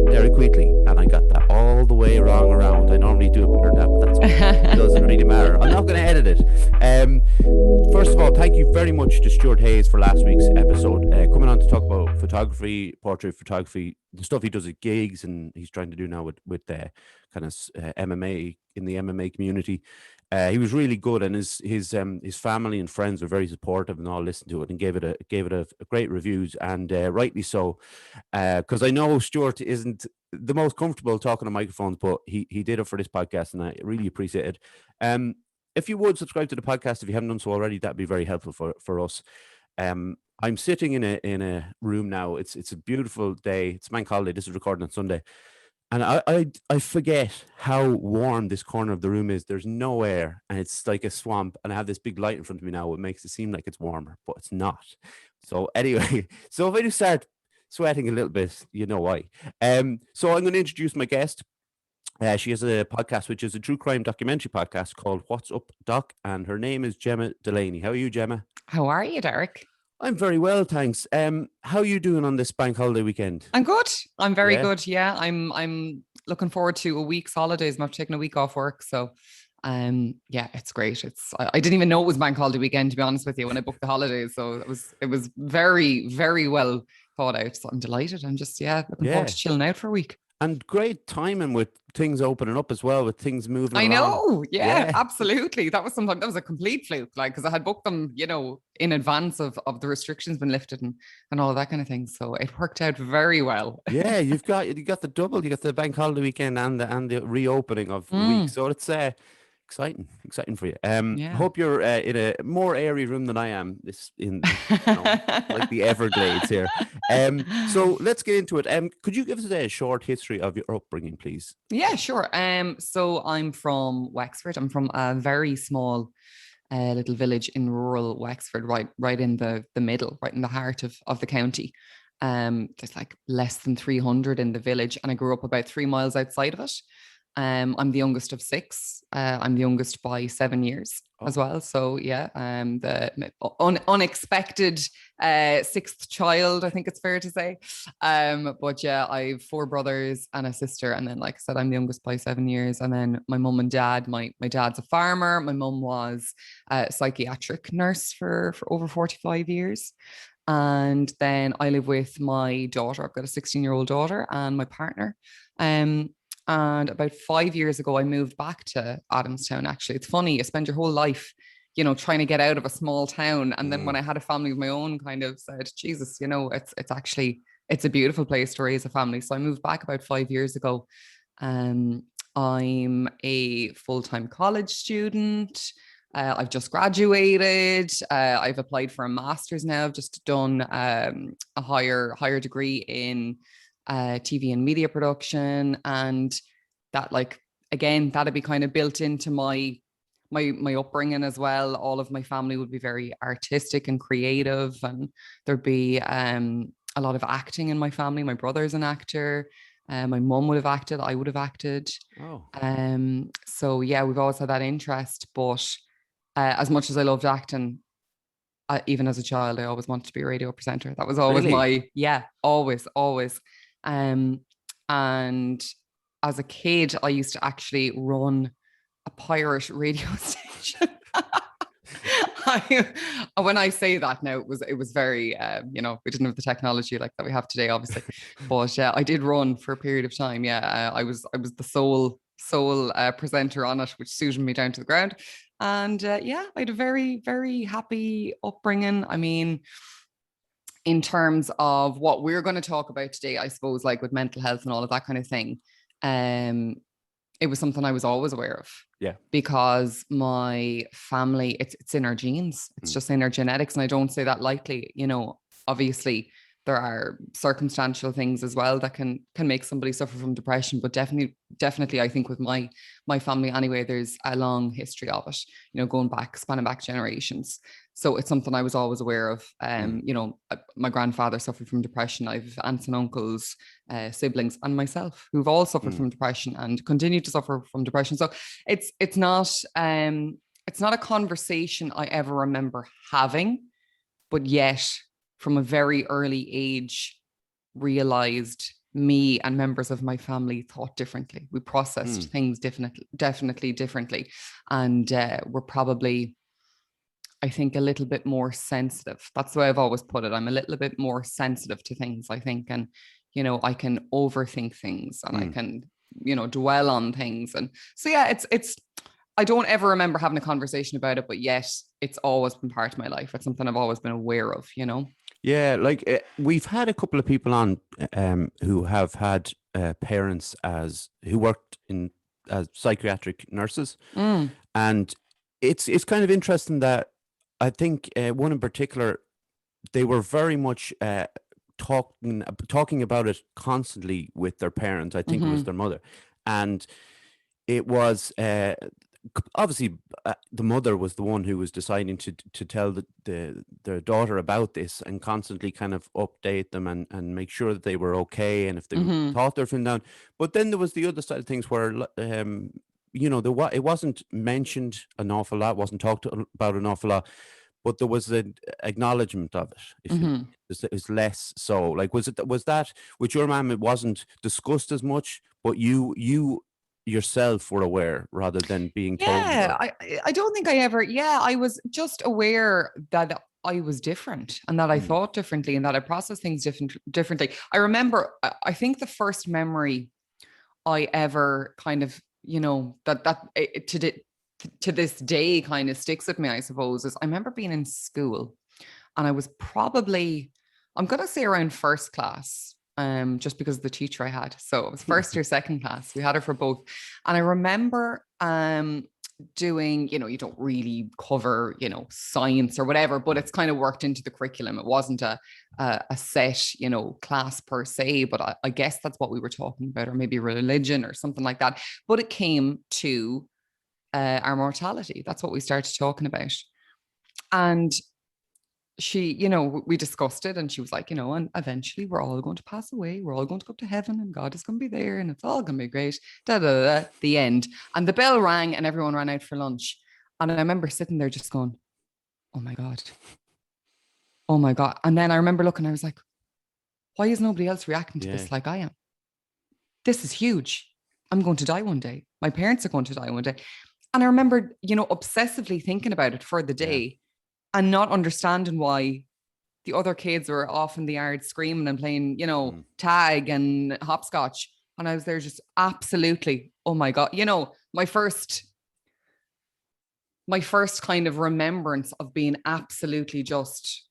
Derek Wheatley, and I got that all the way wrong around. I normally do it better than that, but that's okay. It doesn't really matter. I'm not going to edit it. First of all, thank you very much to Stuart Hayes for last week's episode, coming on to talk about photography, portrait photography, the stuff he does at gigs, and he's trying to do now with kind of MMA in the MMA community. He was really good, and his family and friends were very supportive and all listened to it and gave it a great reviews, and rightly so, because I know Stuart isn't the most comfortable talking on microphones, but he did it for this podcast, and I really appreciate it. If you would subscribe to the podcast if you haven't done so already, that'd be very helpful for us. I'm sitting in a room now. It's a beautiful day. It's bank holiday. This is recorded on Sunday. And I forget how warm this corner of the room is. There's no air, and it's like a swamp. And I have this big light in front of me now. It makes it seem like it's warmer, but it's not. So anyway, so if I do start sweating a little bit, you know why. So I'm going to introduce my guest. She has a podcast, which is a true crime documentary podcast called What's Up, Doc? And her name is Gemma Delaney. How are you, Gemma? How are you, Derek? I'm very well, thanks. How are you doing on this bank holiday weekend? I'm good. I'm very good. Yeah, I'm looking forward to a week's holidays. I'm taking a week off work, so yeah, it's great. I didn't even know it was bank holiday weekend, to be honest with you, when I booked the holidays. So it was very, very well thought out. So I'm delighted. I'm just looking forward to chilling out for a week. And great timing with things opening up as well, with things moving I along. know. Yeah, absolutely. That was a complete fluke, because I had booked them, in advance of the restrictions being lifted and all of that kind of thing. So it worked out very well. Yeah, you got the double. You got the bank holiday weekend and the reopening of the week. So it's exciting for you. I hope you're in a more airy room than I am. Like the Everglades here. So let's get into it. Could you give us a short history of your upbringing, please? Yeah, sure. So I'm from Wexford. I'm from a very small little village in rural Wexford, right in the middle, right in the heart of the county. There's like less than 300 in the village, and I grew up about 3 miles outside of it. I'm the youngest of 6. I'm the youngest by 7 years as well. So the unexpected 6th child, I think it's fair to say. But yeah, I have 4 brothers and a sister. And then, like I said, I'm the youngest by 7 years. And then my mum and dad, my dad's a farmer. My mum was a psychiatric nurse for over 45 years. And then I live with my daughter. I've got a 16-year-old daughter and my partner. And about 5 years ago, I moved back to Adamstown, actually. It's funny, you spend your whole life, trying to get out of a small town. And then when I had a family of my own, kind of said, Jesus, it's a beautiful place to raise a family. So I moved back about 5 years ago. I'm a full-time college student. I've just graduated. I've applied for a master's now. I've just done a higher degree in TV and media production, and that, that'd be kind of built into my upbringing as well. All of my family would be very artistic and creative, and there'd be a lot of acting in my family. My brother's an actor. My mum would have acted. I would have acted. So yeah, we've always had that interest. But as much as I loved acting, even as a child, I always wanted to be a radio presenter. That was always always. And as a kid, I used to actually run a pirate radio station. When I say that now, it was very, we didn't have the technology like that we have today, obviously. But I did run for a period of time. I was the sole presenter on it, which suited me down to the ground. And I had a very, very happy upbringing. I mean, in terms of what we're going to talk about today, I suppose, like with mental health and all of that kind of thing, it was something I was always aware of. Yeah. Because my family, it's in our genes. It's just in our genetics. And I don't say that lightly. Obviously there are circumstantial things as well that can make somebody suffer from depression, but definitely I think with my family anyway, there's a long history of it, spanning back generations. So it's something I was always aware of. My grandfather suffered from depression. I've aunts and uncles, siblings, and myself who've all suffered from depression and continue to suffer from depression. So it's not a conversation I ever remember having, but yet from a very early age realized me and members of my family thought differently. We processed things definitely differently. And we're probably, I think, a little bit more sensitive. That's the way I've always put it. I'm a little bit more sensitive to things, I think. And, you know, I can overthink things and I can, you know, dwell on things. And so, yeah, it's, I don't ever remember having a conversation about it, but yet it's always been part of my life. It's something I've always been aware of, you know? Yeah, like we've had a couple of people on who have had parents who worked in as psychiatric nurses, and it's kind of interesting that I think one in particular, they were very much talking about it constantly with their parents. I think it was their mother, and it was obviously the mother was the one who was deciding to tell their daughter about this and constantly kind of update them and make sure that they were okay and if they thought they were feeling down. But then there was the other side of things where you know, it wasn't mentioned an awful lot, wasn't talked about an awful lot, but there was an acknowledgement of it. It's less so. Like, was that with your mom? It wasn't discussed as much, but you yourself were aware rather than being told. Yeah, I don't think I ever. Yeah, I was just aware that I was different and that I thought differently and that I processed things differently. I remember. I think the first memory I ever kind of, you know, that to this day kind of sticks with me, I suppose, is I remember being in school and I was probably, I'm going to say around first class, just because of the teacher I had. So it was first or second class. We had her for both. And I remember doing, you know, you don't really cover, you know, science or whatever, but it's kind of worked into the curriculum. It wasn't a set, you know, class per se, but I guess that's what we were talking about, or maybe religion or something like that. But it came to our mortality. That's what we started talking about. And she, you know, we discussed it and she was like, you know, and eventually we're all going to pass away. We're all going to go up to heaven and God is going to be there and it's all going to be great. The end. And the bell rang and everyone ran out for lunch. And I remember sitting there just going, oh my God. Oh my God. And then I remember looking, I was like, why is nobody else reacting to this like I am? This is huge. I'm going to die one day. My parents are going to die one day. And I remember, you know, obsessively thinking about it for the day and not understanding why the other kids were off in the yard screaming and playing, you know, tag and hopscotch. And I was there just absolutely, oh my God, you know, my first kind of remembrance of being absolutely just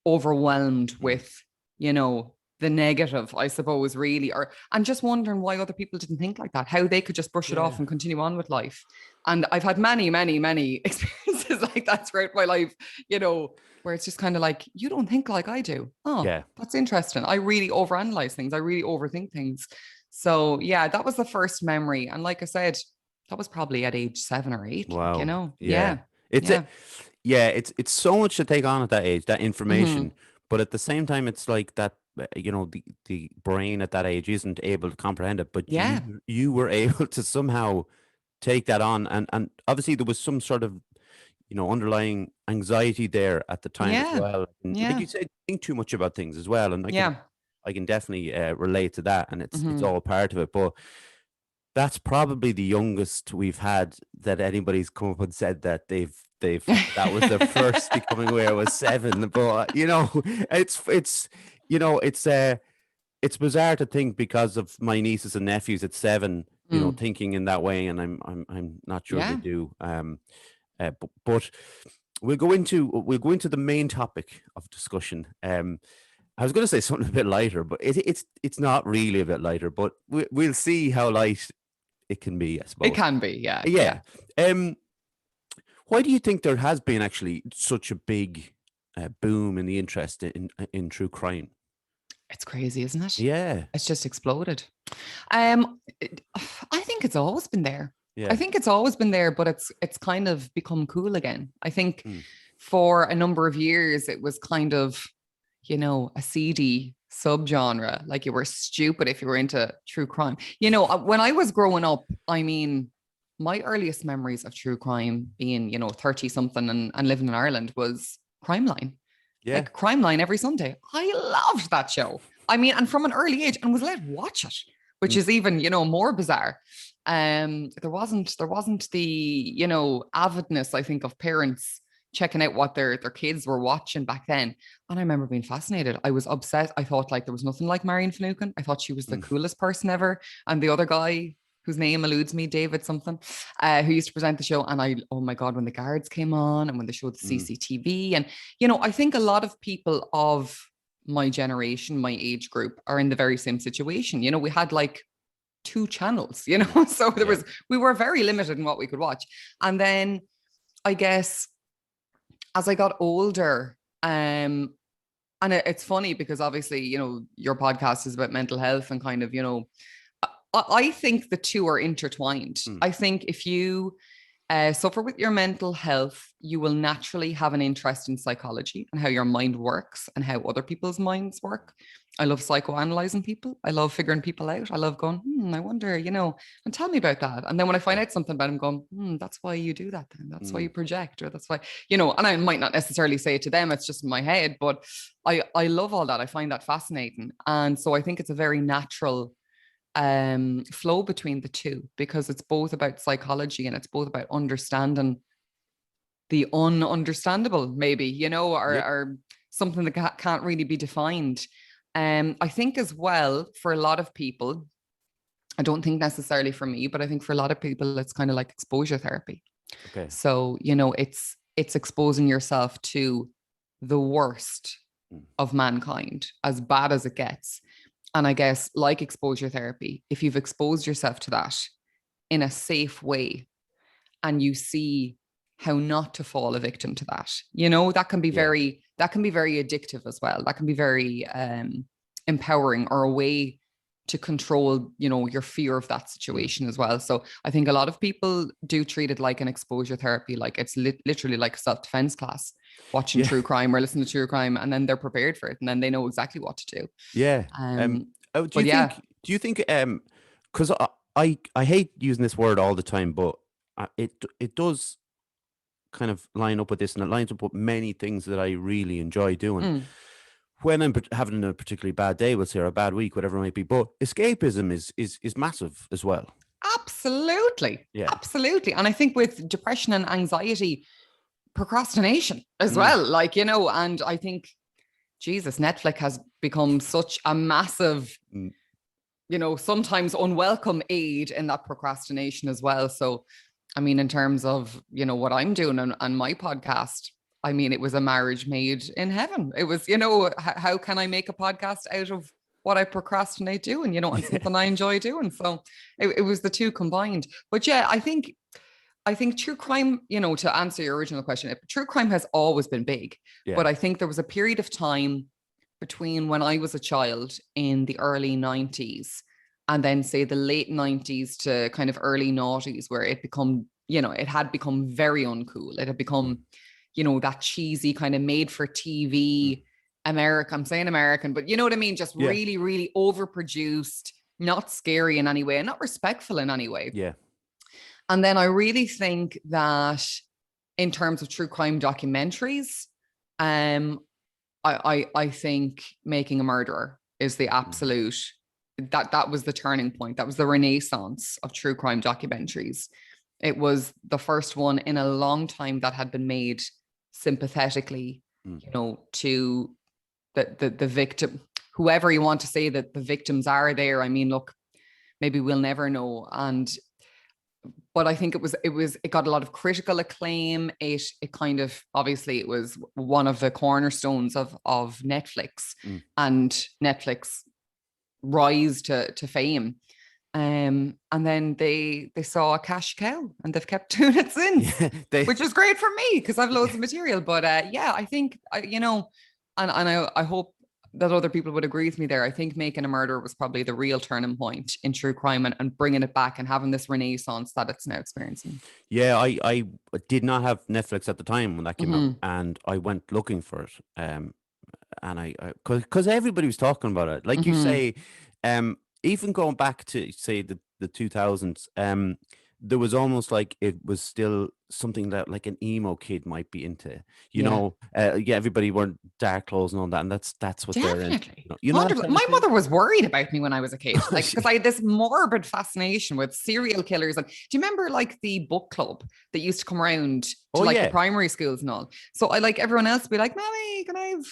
overwhelmed with, you know, the negative, I suppose, really, and just wondering why other people didn't think like that, how they could just brush it off and continue on with life. And I've had many experiences like that throughout my life, you know, where it's just kind of like, you don't think like I do. Oh, yeah, that's interesting. I really overanalyze things. I really overthink things. So yeah, that was the first memory. And like I said, that was probably at age 7 or 8. Wow. Like, you know, it's so much to take on at that age, that information. But at the same time, it's like that, you know, the brain at that age isn't able to comprehend it. But you were able to somehow take that on. And obviously there was some sort of, you know, underlying anxiety there at the time as well. And like you said, think too much about things as well. And I can definitely relate to that. And it's all part of it. But that's probably the youngest we've had that anybody's come up and said that they've that was their first becoming aware was 7. But you know, it's you know, it's bizarre to think because of my nieces and nephews at 7, you know, thinking in that way, and I'm not sure they do. But we'll go into the main topic of discussion. I was going to say something a bit lighter, but it's not really a bit lighter. But we'll see how light it can be, I suppose. It can be, yeah. Why do you think there has been actually such a big boom in the interest in true crime? It's crazy, isn't it? Yeah. It's just exploded. I think it's always been there. Yeah. I think it's always been there, but it's kind of become cool again. I think for a number of years, it was kind of, you know, a seedy subgenre. Like you were stupid if you were into true crime. You know, when I was growing up, I mean, my earliest memories of true crime being, you know, 30 something and living in Ireland was Crime Line. Yeah. Like Crime Line every Sunday. I loved that show. I mean, and from an early age, and was let watch it, which is even, you know, more bizarre. There wasn't the, you know, avidness, I think, of parents checking out what their kids were watching back then. And I remember being fascinated. I was obsessed. I thought like there was nothing like Marion Finucane. I thought she was the coolest person ever. And the other guy, whose name eludes me, David something, who used to present the show. And oh my God, when the guards came on and when they showed the CCTV. And, you know, I think a lot of people of my generation, my age group, are in the very same situation. You know, we had like 2 channels, you know, so we were very limited in what we could watch. And then I guess as I got older, and it's funny because obviously, you know, your podcast is about mental health and kind of, you know, I think the two are intertwined. I think if you suffer with your mental health, you will naturally have an interest in psychology and how your mind works and how other people's minds work. I love psychoanalyzing people. I love figuring people out. I love going, I wonder, you know, and tell me about that. And then when I find out something about them, going, that's why you do that then. That's why you project, or that's why, you know, and I might not necessarily say it to them. It's just in my head, but I love all that. I find that fascinating. And so I think it's a very natural flow between the two, because it's both about psychology and it's both about understanding the ununderstandable, maybe, you know, or something that can't really be defined. I think as well, for a lot of people, I don't think necessarily for me, but I think for a lot of people, it's kind of like exposure therapy. Okay. So, you know, it's exposing yourself to the worst of mankind, as bad as it gets. And I guess, like exposure therapy, if you've exposed yourself to that in a safe way and you see how not to fall a victim to that, you know, that can be very addictive as well. That can be very empowering, or a way to control, you know, your fear of that situation as well. So I think a lot of people do treat it like an exposure therapy, like it's literally like a self-defense class, watching true crime or listening to true crime, and then they're prepared for it, and then they know exactly what to do. Yeah. Do you think because I hate using this word all the time, but it does kind of line up with this, and it lines up with many things that I really enjoy doing when I'm having a particularly bad day, we'll say, or a bad week, whatever it might be. But escapism is massive as well. Absolutely. Absolutely. And I think with depression and anxiety, procrastination as well, like, you know, and I think, Jesus, Netflix has become such a massive, you know, sometimes unwelcome aid in that procrastination as well. So, I mean, in terms of, you know, what I'm doing on my podcast, I mean, it was a marriage made in heaven. It was, you know, how can I make a podcast out of what I procrastinate doing, you know, and something I enjoy doing. So it was the two combined. But yeah, I think true crime, you know, to answer your original question, true crime has always been big. But I think there was a period of time between when I was a child in the early 90s and then say the late 90s to kind of early noughties, where it had become very uncool. It had become, you know, that cheesy kind of made for TV American, I'm saying American, but you know what I mean? Just really, really overproduced, not scary in any way, and not respectful in any way. Yeah. And then I really think that in terms of true crime documentaries, I think Making a Murderer is the absolute, that was the turning point. That was the renaissance of true crime documentaries. It was the first one in a long time that had been made sympathetically, you know, to the victim, whoever you want to say that the victims are there. I mean, look, maybe we'll never know. But I think it got a lot of critical acclaim. It kind of, obviously it was one of the cornerstones of Netflix and Netflix rise to fame. And then they saw a cash cow and they've kept doing it since, which is great for me because I've loads of material. But I think, you know, and I hope that other people would agree with me there. I think Making a Murderer was probably the real turning point in true crime and bringing it back and having this renaissance that it's now experiencing. Yeah, I did not have Netflix at the time when that came out, and I went looking for it. And I because everybody was talking about it, like you say, even going back to say the 2000s, there was almost like it was still something that like an emo kid might be into. Yeah. Everybody wearing dark clothes and all that, and that's what they're into. Definitely. That 100%. kind of My thing. mother was worried about me when I was a kid, like, because I had this morbid fascination with serial killers. And do you remember like the book club that used to come around to Oh like the yeah. primary schools and all? So I like everyone else to be like, Mommy, can I have,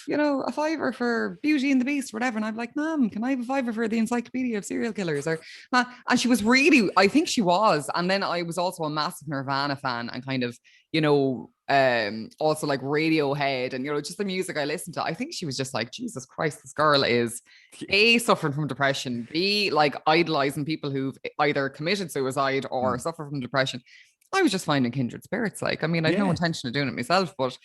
a fiver for Beauty and the Beast or whatever? And I'd be like, Mom, can I have a fiver for the Encyclopedia of Serial Killers? Or and she was really, I think she was. And then I was also a massive Nirvana fan and kind of, also like Radiohead and just the music I listened to. I think she was just like, Jesus Christ, this girl is A, suffering from depression, B, like idolizing people who've either committed suicide or suffer from depression. I was just finding kindred spirits. Like, I mean, I had no intention of doing it myself, but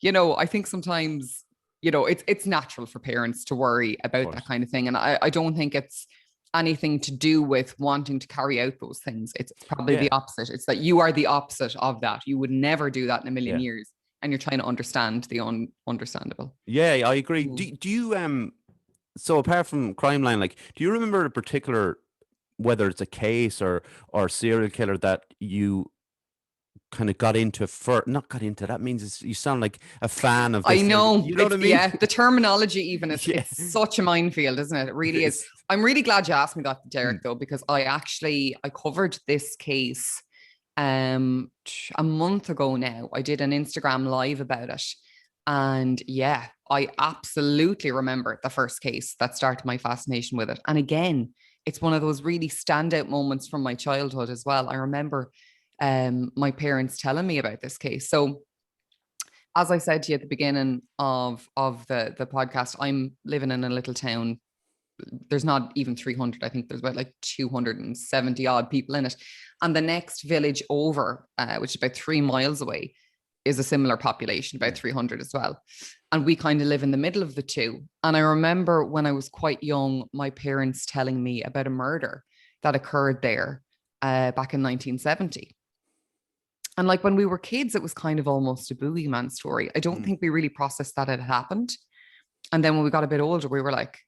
I think sometimes, it's natural for parents to worry about that kind of thing. And I don't think it's anything to do with wanting to carry out those things. It's probably the opposite. It's that you are the opposite of that. You would never do that in a million years. And you're trying to understand the ununderstandable. Yeah, I agree. Do you so apart from Crime Line, like, do you remember a particular, whether it's a case or serial killer that you kind of got into not got into, that means you sound like a fan of this. I know. You know what I mean? Yeah, the terminology even is it's such a minefield, isn't it? It really is. I'm really glad you asked me that, Derek, though, because I covered this case a month ago now. I did an Instagram live about it. And yeah, I absolutely remember the first case that started my fascination with it. And again, it's one of those really standout moments from my childhood as well. I remember my parents telling me about this case. So as I said to you at the beginning of the podcast, I'm living in a little town. There's not even 300. I think there's about like 270 odd people in it. And the next village over, which is about 3 miles away, is a similar population, about 300 as well. And we kind of live in the middle of the two. And I remember when I was quite young, my parents telling me about a murder that occurred there back in 1970. And like when we were kids, it was kind of almost a boogeyman story. I don't think we really processed that it had happened. And then when we got a bit older, we were like,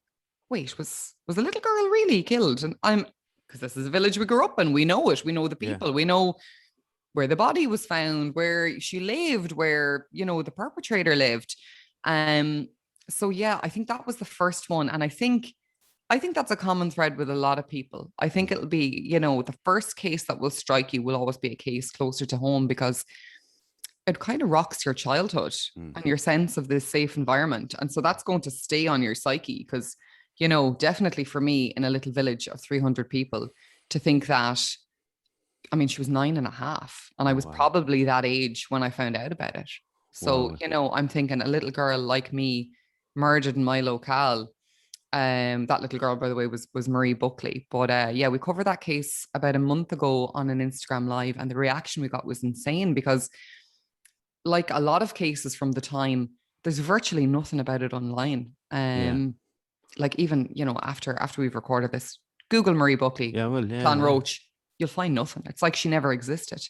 wait, was a little girl really killed? And because this is a village we grew up in, we know it. We know the people. We know where the body was found, where she lived, where, the perpetrator lived. So yeah, I think that was the first one. And I think that's a common thread with a lot of people. I think it'll be, the first case that will strike you will always be a case closer to home because it kind of rocks your childhood and your sense of this safe environment. And so that's going to stay on your psyche because, definitely for me in a little village of 300 people to think that, I mean, she was 9.5 and I was probably that age when I found out about it. So, I'm thinking a little girl like me murdered in my locale. That little girl, by the way, was Marie Buckley. But we covered that case about a month ago on an Instagram live, and the reaction we got was insane because, like a lot of cases from the time, there's virtually nothing about it online. Like even after we've recorded this, Google Marie Buckley, Clonroach, you'll find nothing. It's like she never existed,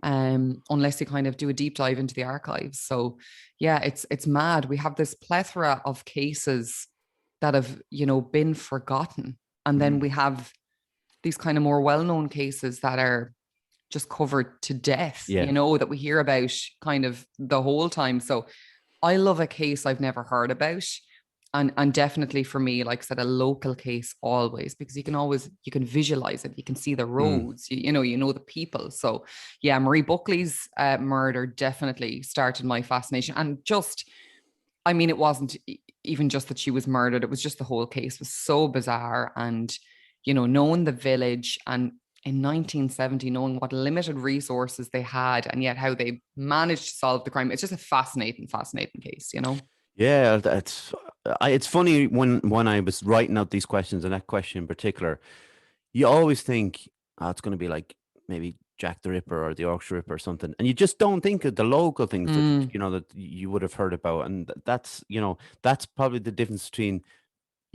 unless you kind of do a deep dive into the archives. So yeah, it's mad. We have this plethora of cases that have, been forgotten. And then we have these kind of more well-known cases that are just covered to death, that we hear about kind of the whole time. So I love a case I've never heard about. And definitely for me, like I said, a local case always, because you can visualize it. You can see the roads, you know the people. So yeah, Marie Buckley's murder definitely started my fascination. And just, I mean, it wasn't even just that she was murdered. It was just the whole case was so bizarre. And, knowing the village and in 1970, knowing what limited resources they had and yet how they managed to solve the crime. It's just a fascinating case, Yeah, it's funny when I was writing out these questions and that question in particular, you always think, it's going to be like maybe Jack the Ripper or the Yorkshire Ripper or something, and you just don't think of the local things that that you would have heard about, and that's probably the difference between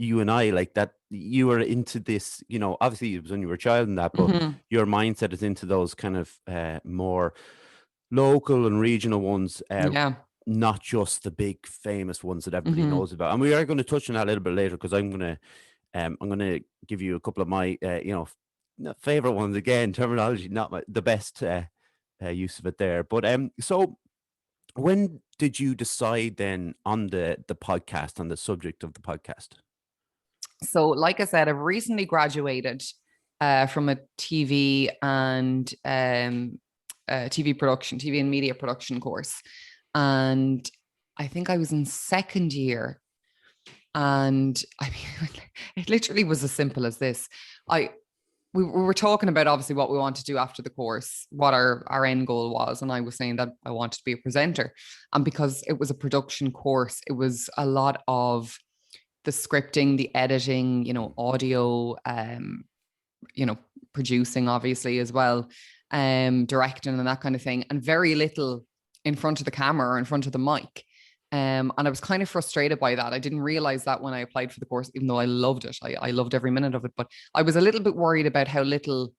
you and I, like that you were into this, obviously it was when you were a child and that, but your mindset is into those kind of more local and regional ones. Not just the big famous ones that everybody knows about. And we are going to touch on that a little bit later because I'm going to give you a couple of my favorite ones again. Terminology, not the best use of it there. But so when did you decide then on the podcast, on the subject of the podcast? So, like I said, I've recently graduated from a TV and TV and media production course. And I think I was in second year. And I mean, it literally was as simple as this. We were talking about obviously what we want to do after the course, what our end goal was. And I was saying that I wanted to be a presenter. And because it was a production course, it was a lot of the scripting, the editing, audio, producing obviously as well, directing and that kind of thing, and very little in front of the camera or in front of the mic. And I was kind of frustrated by that. I didn't realize that when I applied for the course, even though I loved it. I loved every minute of it, but I was a little bit worried about how little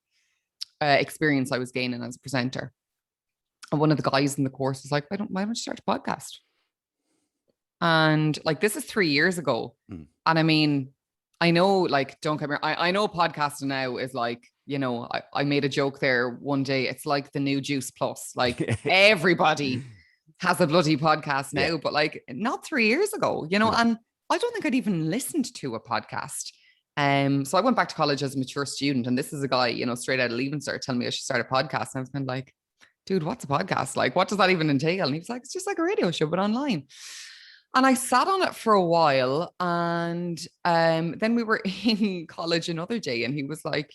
experience I was gaining as a presenter. And one of the guys in the course was like, why don't you start a podcast? And like, this is 3 years ago. And I mean, I know, like, don't come here. I know podcasting now is like, I made a joke there one day. It's like the new Juice Plus. Like everybody has a bloody podcast now, but like not 3 years ago, and I don't think I'd even listened to a podcast. So I went back to college as a mature student, and this is a guy, straight out of Leaving Cert telling me I should start a podcast. And I was kind of like, dude, what's a podcast? Like, what does that even entail? And he was like, it's just like a radio show, but online. And I sat on it for a while, and then we were in college another day, and he was like,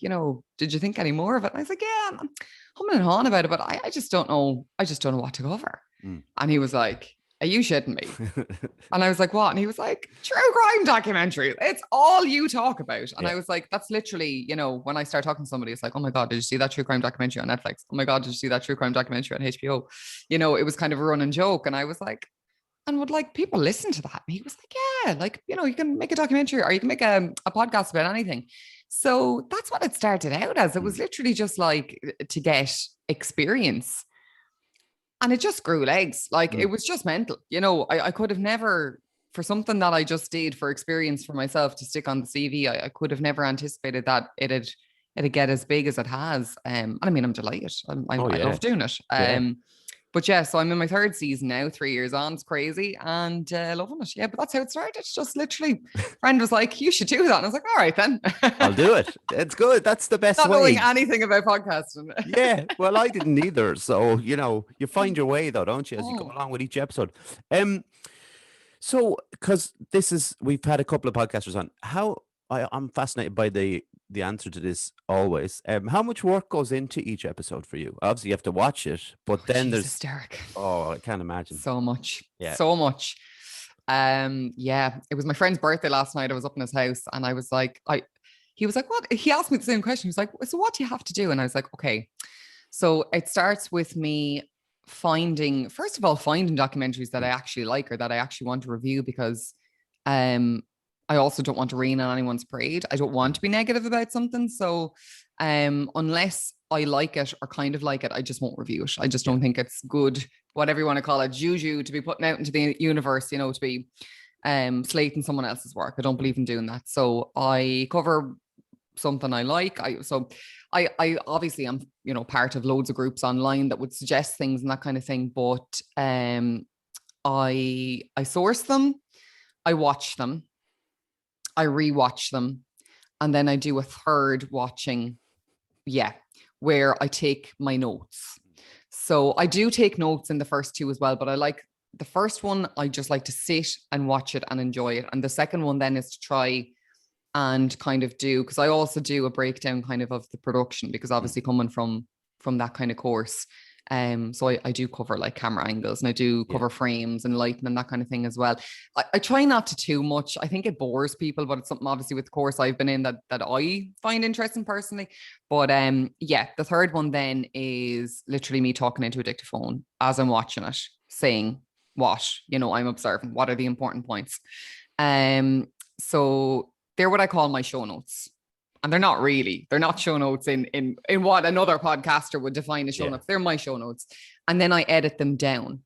did you think any more of it? And I was like, yeah, I'm humming and hawing about it, but I just don't know. I just don't know what to cover. And he was like, are you shitting me? And I was like, what? And he was like, true crime documentary. It's all you talk about. And I was like, that's literally, when I start talking to somebody, it's like, oh my God, did you see that true crime documentary on Netflix? Oh my God, did you see that true crime documentary on HBO? It was kind of a running joke. And I was like, and would like people listen to that? And he was like, yeah, like, you can make a documentary or you can make a podcast about anything. So that's what it started out as. It was literally just like to get experience. And it just grew legs. Like it was just mental. I could have never, for something that I just did for experience for myself to stick on the CV, I could have never anticipated that it'd get as big as it has. And I mean, I'm delighted. I love doing it. But yeah, so I'm in my third season now, 3 years on. It's crazy and loving it. Yeah, but that's how it started. It's just literally, friend was like, you should do that. And I was like, all right, then. I'll do it. It's good. That's the best way. Not knowing anything about podcasting. Yeah, well, I didn't either. So, you find your way though, don't you, as you go along with each episode. So, because we've had a couple of podcasters on. I'm fascinated by the answer to this always. How much work goes into each episode for you? Obviously, you have to watch it, but then there's Derek. Oh, I can't imagine. So much. Yeah. So much. It was my friend's birthday last night. I was up in his house, and I was like, he was like, what? He asked me the same question. He was like, so what do you have to do? And I was like, okay. So it starts with me finding documentaries that I actually like or that I actually want to review, because I also don't want to rain on anyone's parade. I don't want to be negative about something. So unless I like it or kind of like it, I just won't review it. I just don't think it's good, whatever you want to call it, juju, to be putting out into the universe, to be slating someone else's work. I don't believe in doing that. So I cover something I like. I obviously am, part of loads of groups online that would suggest things and that kind of thing. But I source them, I watch them, I rewatch them, and then I do a third watching, where I take my notes. So I do take notes in the first two as well, but I like the first one, I just like to sit and watch it and enjoy it. And the second one then is to try and kind of do, because I also do a breakdown kind of the production, because obviously coming from that kind of course, so I do cover like camera angles, and I do cover frames and lighting and that kind of thing as well. I try not to too much. I think it bores people, but it's something obviously with the course I've been in that I find interesting personally. But the third one then is literally me talking into a dictaphone as I'm watching it, saying what, I'm observing, what are the important points. So they're what I call my show notes. And they're not show notes in what another podcaster would define as show notes. They're my show notes. And then I edit them down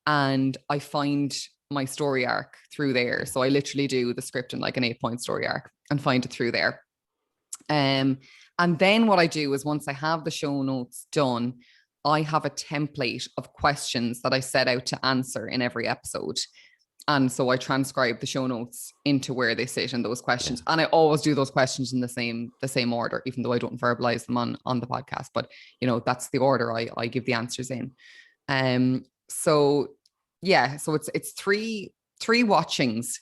and I find my story arc through there. So I literally do the script in like an 8-point story arc and find it through there. And then what I do is, once I have the show notes done, I have a template of questions that I set out to answer in every episode. And so I transcribe the show notes into where they sit in those questions. Yeah. And I always do those questions in the same order, even though I don't verbalize them on the podcast. But, that's the order I give the answers in. So it's three watchings,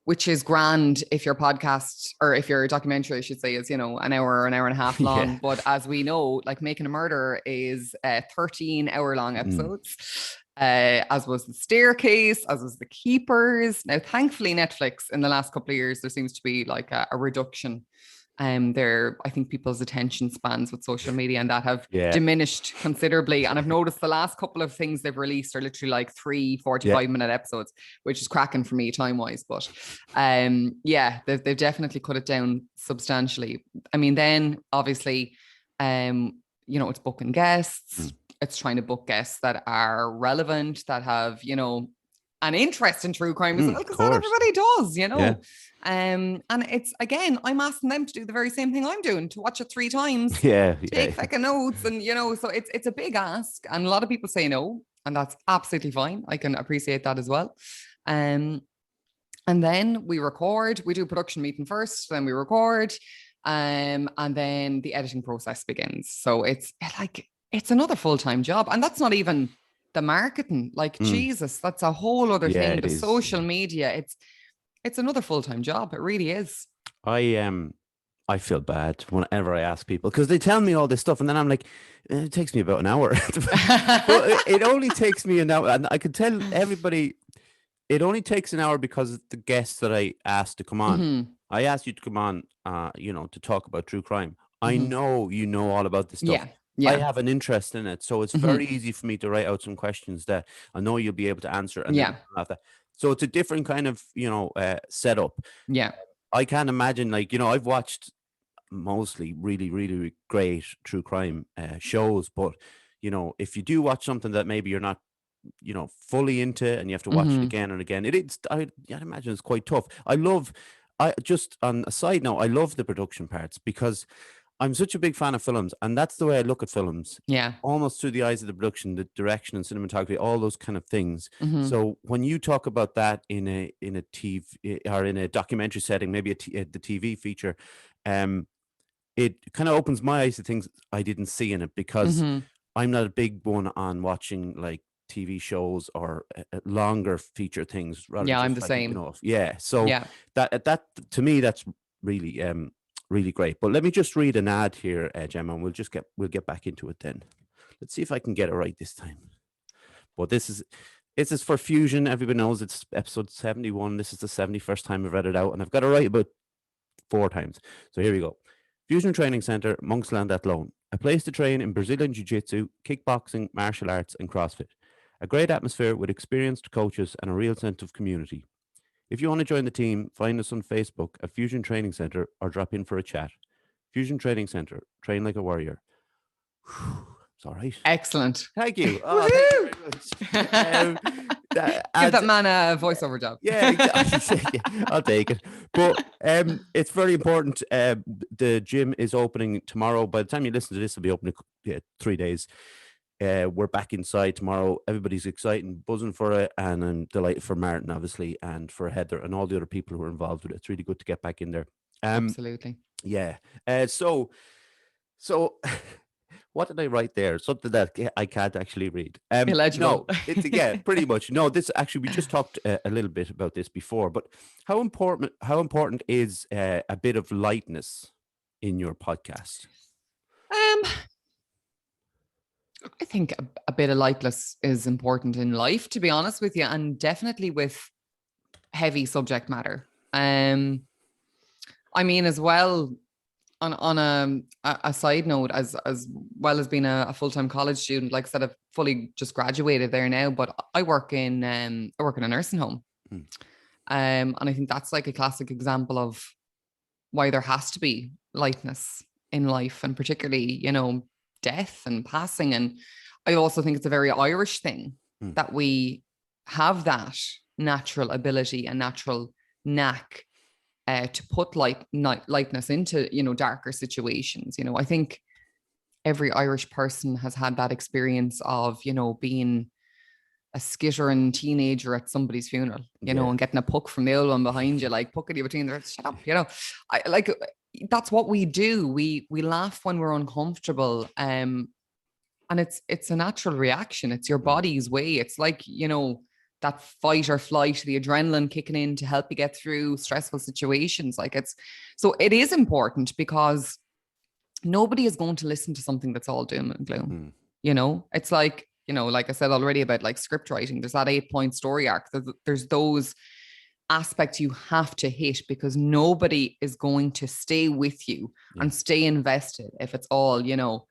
which is grand if your podcast or if your documentary, I should say, is, an hour or an hour and a half long. Yeah. But as we know, like Making a Murder is 13-hour-long episodes. As was The Staircase, as was The Keepers. Now, thankfully, Netflix in the last couple of years, there seems to be like a reduction. I think people's attention spans with social media and that have diminished considerably. And I've noticed the last couple of things they've released are literally like 3 45-minute episodes, which is cracking for me time-wise. But they've definitely cut it down substantially. I mean, then obviously, it's booking guests. It's trying to book guests that are relevant, that have, an interest in true crime as well, because not everybody does, Yeah. And it's, again, I'm asking them to do the very same thing I'm doing, to watch it 3 times, take fucking notes, and, so it's a big ask, and a lot of people say no, and that's absolutely fine. I can appreciate that as well. And then we do a production meeting first, then we record, and then the editing process begins. So it's another full-time job. And that's not even the marketing. Like, Jesus, that's a whole other thing. The social media, it's another full-time job. It really is. I feel bad whenever I ask people, because they tell me all this stuff and then I'm like, it takes me about an hour. But it only takes me an hour. And I could tell everybody it only takes an hour because of the guests that I asked to come on. Mm-hmm. I asked you to come on, to talk about true crime. I know you know all about this stuff. Yeah. Yeah. I have an interest in it, so it's very easy for me to write out some questions that I know you'll be able to answer. And so it's a different kind of setup. Yeah, I can't imagine, like, I've watched mostly really, really great true crime shows, but if you do watch something that maybe you're not fully into and you have to watch it again and again, I'd imagine it's quite tough. I just, on a side note, I love the production parts because I'm such a big fan of films, and that's the way I look at films. Yeah. Almost through the eyes of the production, the direction and cinematography, all those kind of things. So when you talk about that in a TV or in a documentary setting, maybe the TV feature, it kind of opens my eyes to things I didn't see in it, because I'm not a big one on watching like TV shows or longer feature things. I'm the same. So that to me, that's really really great. But let me just read an ad here, Gemma, and we'll get back into it then. Let's see if I can get it right this time. But this is for Fusion. Everybody knows it's episode 71. This is the 71st time I've read it out, and I've got it right about 4 times. So here we go. Fusion Training Centre, Monksland Athlone. A place to train in Brazilian Jiu-Jitsu, kickboxing, martial arts, and CrossFit. A great atmosphere with experienced coaches and a real sense of community. If you want to join the team, find us on Facebook at Fusion Training Centre or drop in for a chat. Fusion Training Centre, train like a warrior. It's all right. Excellent. Thank you. Oh, thank you very much. Give that man a voiceover job. Yeah, I'll take it. But it's very important. The gym is opening tomorrow. By the time you listen to this, it'll be open in 3 days. We're back inside tomorrow. Everybody's excited and buzzing for it, and I'm delighted for Martin, obviously, and for Heather and all the other people who are involved with it. It's really good to get back in there. Absolutely. Yeah. So what did I write there? Something that I can't actually read. Illegible. No, pretty much. No, this actually, we just talked a little bit about this before, but how important is a bit of lightness in your podcast? I think a bit of lightness is important in life, to be honest with you, and definitely with heavy subject matter. I mean, as well, on a side note, as well as being a full-time college student, like I said, I've fully just graduated there now, but I work in a nursing home. And I think that's like a classic example of why there has to be lightness in life, and particularly, death and passing. And I also think it's a very Irish thing that we have that natural ability and natural knack to put lightness into, darker situations. I think every Irish person has had that experience of, you know, being a skittering teenager at somebody's funeral, you know, and getting a puck from the old one behind you, like pucking you between the shut up, you know. I like that's what we do. We laugh when we're uncomfortable. And it's a natural reaction. It's your body's way. It's like, you know, that fight or flight, the adrenaline kicking in to help you get through stressful situations. Like so it is important because nobody is going to listen to something that's all doom and gloom. You know, it's like, you know, like I said already about like script writing, there's that 8-point story arc. There's those aspects you have to hit because nobody is going to stay with you and stay invested if it's all, you know,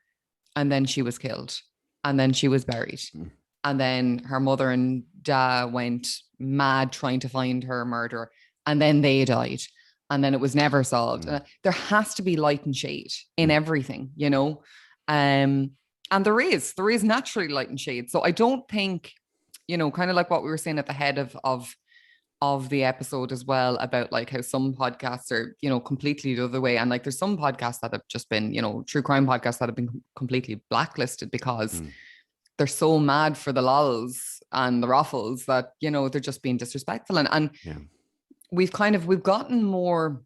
and then she was killed and then she was buried. And then her mother and dad went mad trying to find her murderer. And then they died. And then it was never solved. There has to be light and shade in everything, you know? And there is naturally light and shade. So I don't think, you know, kind of like what we were saying at the head of the episode as well about like how some podcasts are, you know, completely the other way. And like there's some podcasts that have just been, you know, true crime podcasts that have been completely blacklisted because they're so mad for the lulls and the ruffles that, you know, they're just being disrespectful. And we've gotten more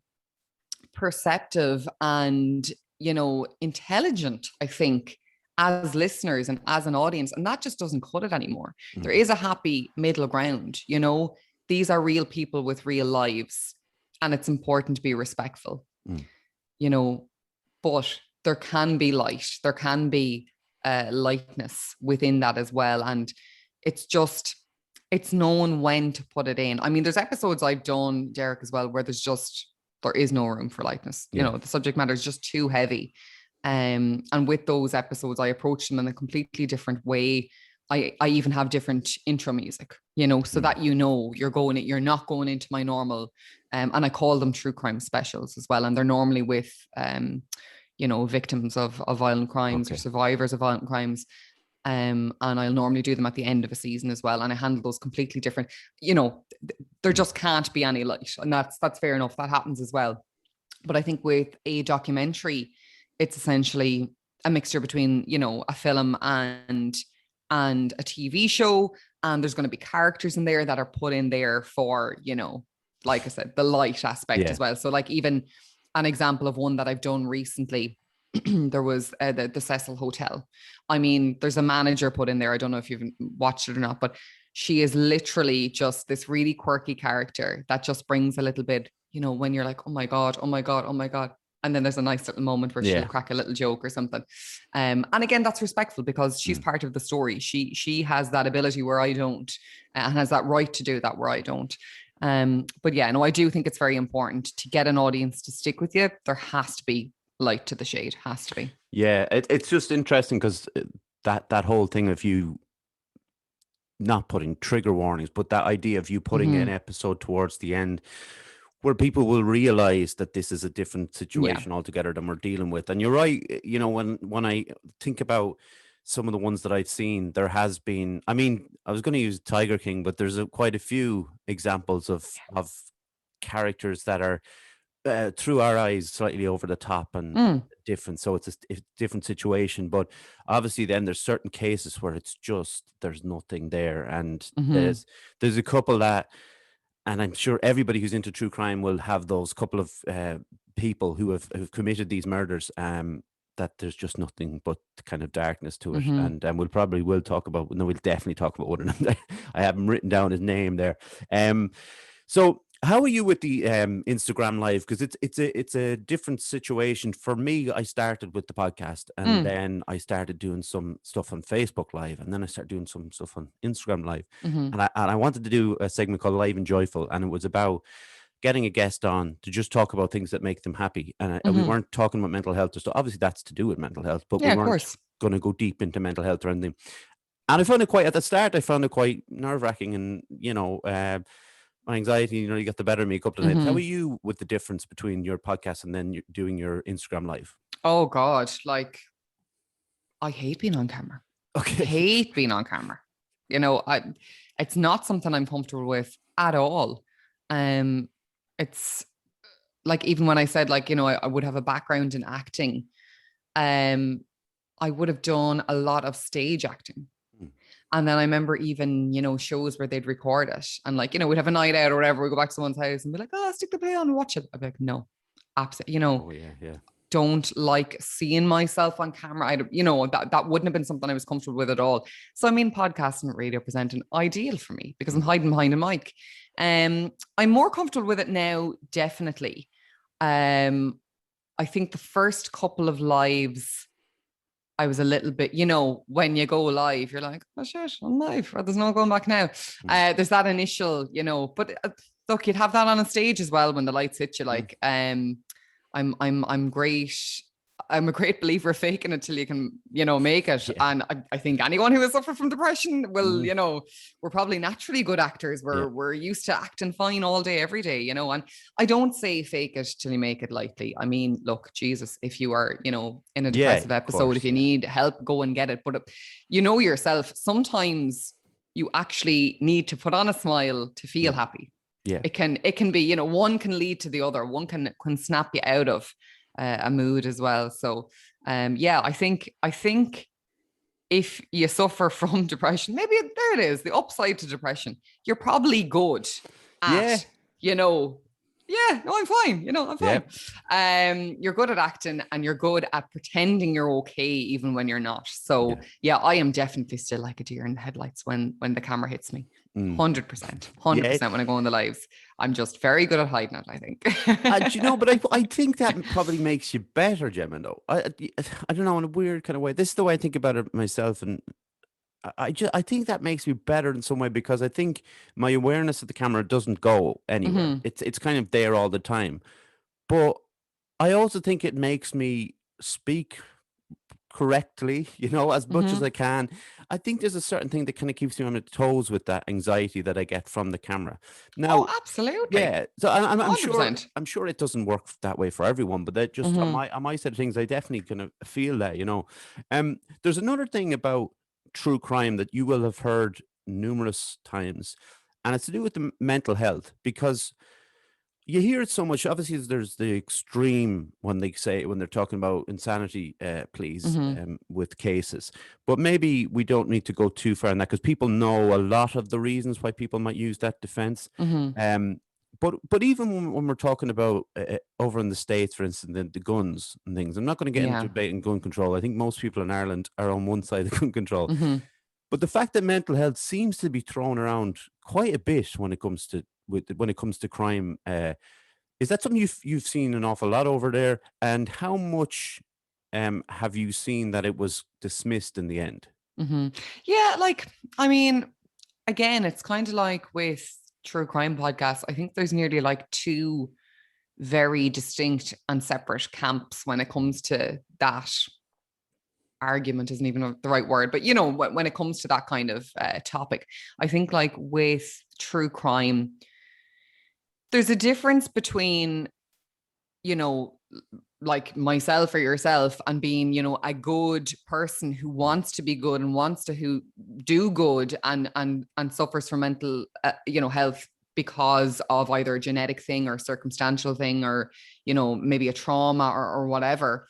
perceptive and, you know, intelligent, I think, as listeners and as an audience. And that just doesn't cut it anymore. There is a happy middle ground, you know. These are real people with real lives, and it's important to be respectful, you know, but there can be light, there can be lightness within that as well. And it's known when to put it in. I mean, there's episodes I've done, Derek, as well, where there is no room for lightness. You know, the subject matter is just too heavy. And with those episodes, I approach them in a completely different way. I even have different intro music, you know, so that, you know, you're not going into my normal, and I call them true crime specials as well. And they're normally with, you know, victims of violent crimes or survivors of violent crimes. And I'll normally do them at the end of a season as well. And I handle those completely different, you know, there just can't be any light. And that's fair enough. That happens as well. But I think with a documentary, it's essentially a mixture between, you know, a film and a TV show, and there's going to be characters in there that are put in there for, you know, like I said, the light aspect as well. So like even an example of one that I've done recently, there was the Cecil Hotel. I mean, there's a manager put in there. I don't know if you've watched it or not, but she is literally just this really quirky character that just brings a little bit, you know, when you're like, oh my God, oh my God, oh my God. And then there's a nice little moment where she'll crack a little joke or something. And again, that's respectful because she's part of the story. She has that ability where I don't, and has that right to do that where I don't. But yeah, no, I do think it's very important to get an audience to stick with you. There has to be light to the shade, has to be. Yeah, it's just interesting because that whole thing of you not putting trigger warnings, but that idea of you putting an episode towards the end where people will realize that this is a different situation altogether than we're dealing with. And you're right, you know, when I think about some of the ones that I've seen, there has been, I mean, I was going to use Tiger King, but there's quite a few examples of characters that are through our eyes slightly over the top and different. So it's a different situation, but obviously then there's certain cases where it's just, there's nothing there. And there's a couple that, and I'm sure everybody who's into true crime will have those couple of people who have committed these murders, that there's just nothing but kind of darkness to it. And we'll definitely talk about one of them. I have him written down his name there. So how are you with the Instagram live? Because it's a different situation. For me, I started with the podcast, and then I started doing some stuff on Facebook Live, and then I started doing some stuff on Instagram Live. And I wanted to do a segment called Live and Joyful, and it was about getting a guest on to just talk about things that make them happy. And we weren't talking about mental health or stuff. Obviously, that's to do with mental health, but we weren't going to go deep into mental health or anything. And I found it at the start, I found it quite nerve-wracking, and, you know, my anxiety, you know, you got the better of me a couple of nights. How are you with the difference between your podcast and then doing your Instagram Live? Oh God, like I hate being on camera. Okay. Hate being on camera. You know, it's not something I'm comfortable with at all. It's like, even when I said, like, you know, I would have a background in acting, I would have done a lot of stage acting. And then I remember even, shows where they'd record it and like, we'd have a night out or whatever. We go back to someone's house and be like, oh, stick the play on and watch it. I'd be like, no, absolutely. Oh, yeah. Don't like seeing myself on camera. That wouldn't have been something I was comfortable with at all. So, I mean, podcasting and radio presenting ideal for me because I'm hiding behind a mic. I'm more comfortable with it now, definitely. I think the first couple of lives, I was a little bit, when you go live, you're like, oh shit, I'm live. There's no going back now. There's that initial, but look, you'd have that on a stage as well when the lights hit you. Like, I'm great. I'm a great believer of faking it till you can, make it. Yeah. And I think anyone who has suffered from depression will, we're probably naturally good actors. We're used to acting fine all day, every day, and I don't say fake it till you make it lightly. I mean, look, Jesus, if you are, in a depressive episode, if you need help, go and get it. But yourself, sometimes you actually need to put on a smile to feel happy. Yeah. It can be, one can lead to the other. One can snap you out of a mood as well. So I think if you suffer from depression, maybe there it is, the upside to depression, you're probably good at I'm fine. I'm fine. Yep. You're good at acting and you're good at pretending you're okay even when you're not. So I am definitely still like a deer in the headlights when the camera hits me. 100% when I go on the lives. I'm just very good at hiding it, I think. But I think that probably makes you better, Gemma, though. I don't know, in a weird kind of way. This is the way I think about it myself, and I think that makes me better in some way because I think my awareness of the camera doesn't go anywhere. It's kind of there all the time. But I also think it makes me speak correctly, as much as I can. I think there's a certain thing that kind of keeps me on my toes with that anxiety that I get from the camera. Now, absolutely. Yeah. So I'm sure it doesn't work that way for everyone, but that just on my side of things, I definitely kind of feel that, There's another thing about true crime that you will have heard numerous times, and it's to do with the mental health, because you hear it so much. Obviously, there's the extreme when they're talking about insanity pleas with cases, but maybe we don't need to go too far in that because people know a lot of the reasons why people might use that defense. But even when we're talking about over in the States, for instance, the guns and things, I'm not going to get into debating gun control. I think most people in Ireland are on one side of gun control. But the fact that mental health seems to be thrown around quite a bit when it comes to crime, is that something you've seen an awful lot over there? And how much have you seen that it was dismissed in the end? Yeah, like, I mean, again, it's kind of like with true crime podcasts. I think there's nearly like two very distinct and separate camps when it comes to that. Argument isn't even the right word, but when it comes to that kind of topic, I think like with true crime, there's a difference between, like myself or yourself and being, a good person who wants to be good and wants to do good and suffers from mental, health because of either a genetic thing or circumstantial thing or, maybe a trauma or whatever.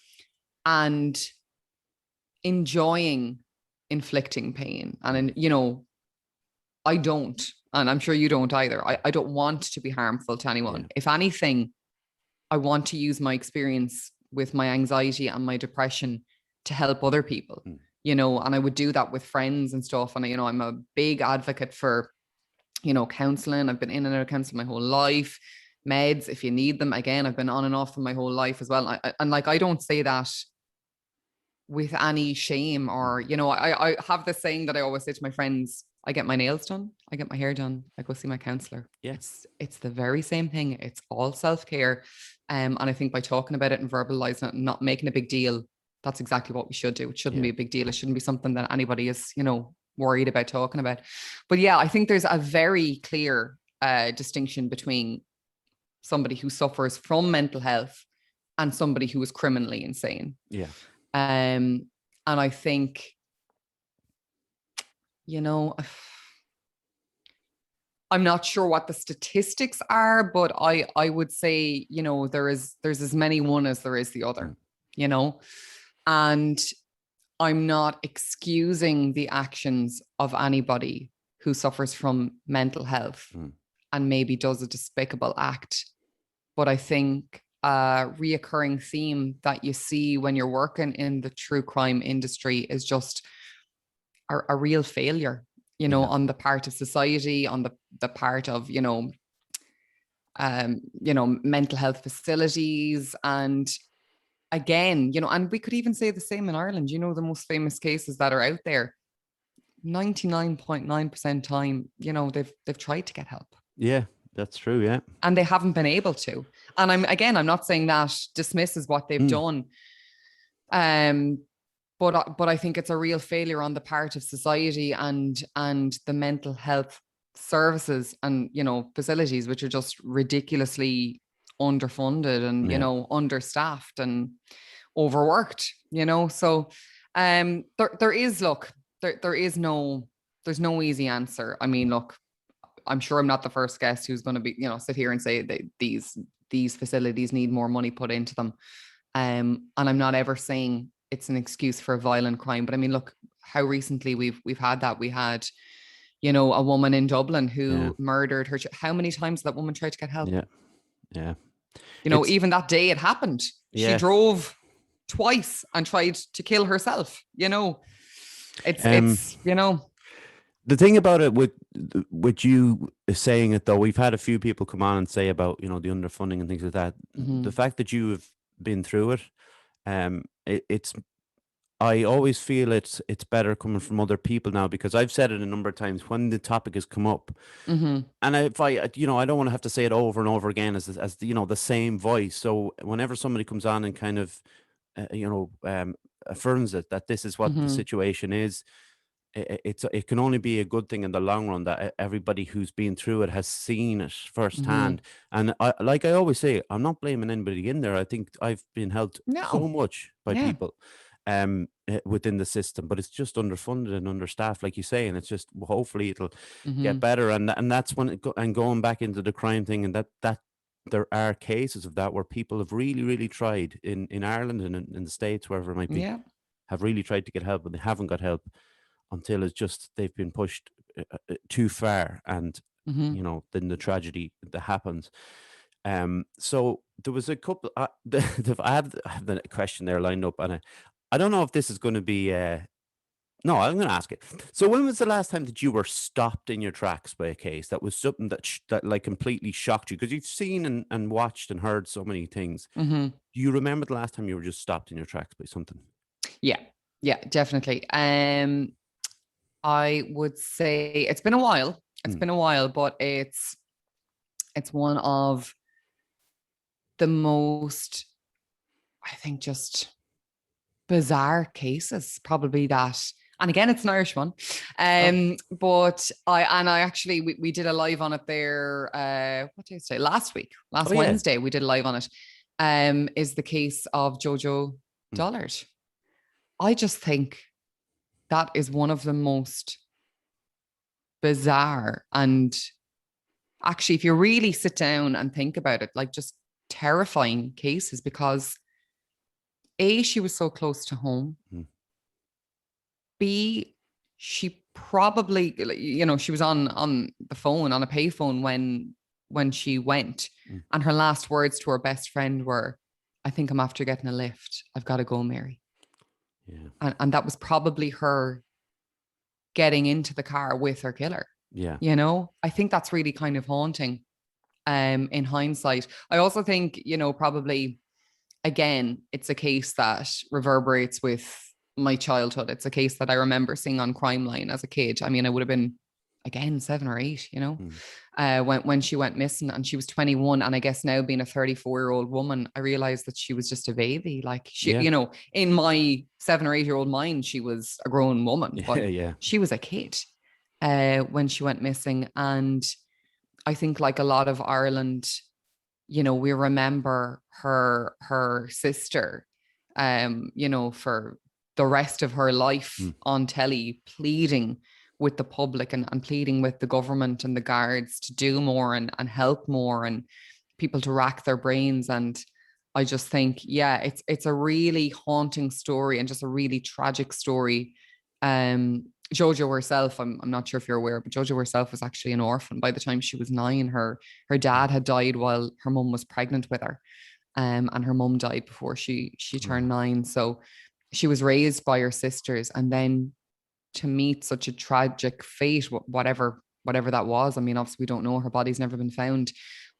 And enjoying inflicting pain. And, I don't, and I'm sure you don't either. I don't want to be harmful to anyone. If anything, I want to use my experience with my anxiety and my depression to help other people, and I would do that with friends and stuff. And, I'm a big advocate for, counseling. I've been in and out of counseling my whole life. Meds, if you need them. Again, I've been on and off for my whole life as well. I don't say that with any shame or, I have this saying that I always say to my friends, I get my nails done, I get my hair done, I go see my counselor. Yes. It's the very same thing. It's all self-care. And I think by talking about it and verbalizing it and not making a big deal, that's exactly what we should do. It shouldn't be a big deal. It shouldn't be something that anybody is, worried about talking about. But yeah, I think there's a very clear distinction between somebody who suffers from mental health and somebody who is criminally insane. Yeah. And I think, I'm not sure what the statistics are, but I would say, there's as many one as there is the other, and I'm not excusing the actions of anybody who suffers from mental health and maybe does a despicable act. But I think a reoccurring theme that you see when you're working in the true crime industry is just a real failure, on the part of society, on the part of, mental health facilities. And again, and we could even say the same in Ireland, the most famous cases that are out there, 99.9% time, they've tried to get help. Yeah, that's true. Yeah. And they haven't been able to. And I'm not saying that dismisses what they've done. But I think it's a real failure on the part of society and the mental health services and, facilities, which are just ridiculously underfunded and, understaffed and overworked, So there's no easy answer. I mean, look, I'm sure I'm not the first guest who's going to be, sit here and say that these facilities need more money put into them. And I'm not ever saying it's an excuse for violent crime. But I mean, look, how recently we've had that. We had, a woman in Dublin who murdered her. How many times that woman tried to get help? Yeah. Yeah. Even that day it happened. She drove twice and tried to kill herself. It's The thing about it with you saying it, though, we've had a few people come on and say about, the underfunding and things like that. The fact that you have been through it, I always feel it's better coming from other people now, because I've said it a number of times when the topic has come up, and if I don't want to have to say it over and over again as the same voice. So whenever somebody comes on and kind of, affirms it, that this is what the situation is, it can only be a good thing in the long run that everybody who's been through it has seen it firsthand. And I always say, I'm not blaming anybody in there. I think I've been helped so much by people within the system, but it's just underfunded and understaffed, like you say, and it's just, hopefully it'll get better. And that's when and going back into the crime thing, and that there are cases of that where people have really, really tried in Ireland and in the States, wherever it might be, have really tried to get help, but they haven't got help until it's just they've been pushed too far, and then the tragedy that happens. So there was a couple. I have the question there lined up, and I don't know if this is going to be. No, I'm going to ask it. So when was the last time that you were stopped in your tracks by a case that was something that like completely shocked you? Because you've seen and watched and heard so many things. Do you remember the last time you were just stopped in your tracks by something? Yeah, definitely. I would say it's been a while. But it's one of the most, I think, just bizarre cases, probably that. And again, it's an Irish one. But we did a live on it there. What did I say? Last Wednesday, we did a live on it. Is the case of Jojo Dollard. I just think that is one of the most bizarre, and actually, if you really sit down and think about it, like, just terrifying cases, because A, she was so close to home. B, she probably, she was on the phone, on a payphone when she went, and her last words to her best friend were, "I think I'm after getting a lift. I've got to go, Mary." Yeah. And that was probably her getting into the car with her killer. Yeah. I think that's really kind of haunting in hindsight. I also think, probably, again, it's a case that reverberates with my childhood. It's a case that I remember seeing on Crime Line as a kid. I mean, I would have been, again, 7 or 8, when she went missing, and she was 21. And I guess now, being a 34-year-old woman, I realized that she was just a baby. Like, she, in my 7 or 8-year-old mind, she was a grown woman, but she was a kid when she went missing. And I think, like a lot of Ireland, we remember her sister, for the rest of her life on telly, pleading with the public and pleading with the government and the guards to do more and help more, and people to rack their brains. And I just think, yeah, it's a really haunting story and just a really tragic story. Jojo herself, I'm not sure if you're aware, but Jojo herself was actually an orphan by the time she was 9. Her dad had died while her mum was pregnant with her. And her mum died before she turned 9. So she was raised by her sisters, and then to meet such a tragic fate, whatever that was. I mean, obviously we don't know. Her body's never been found.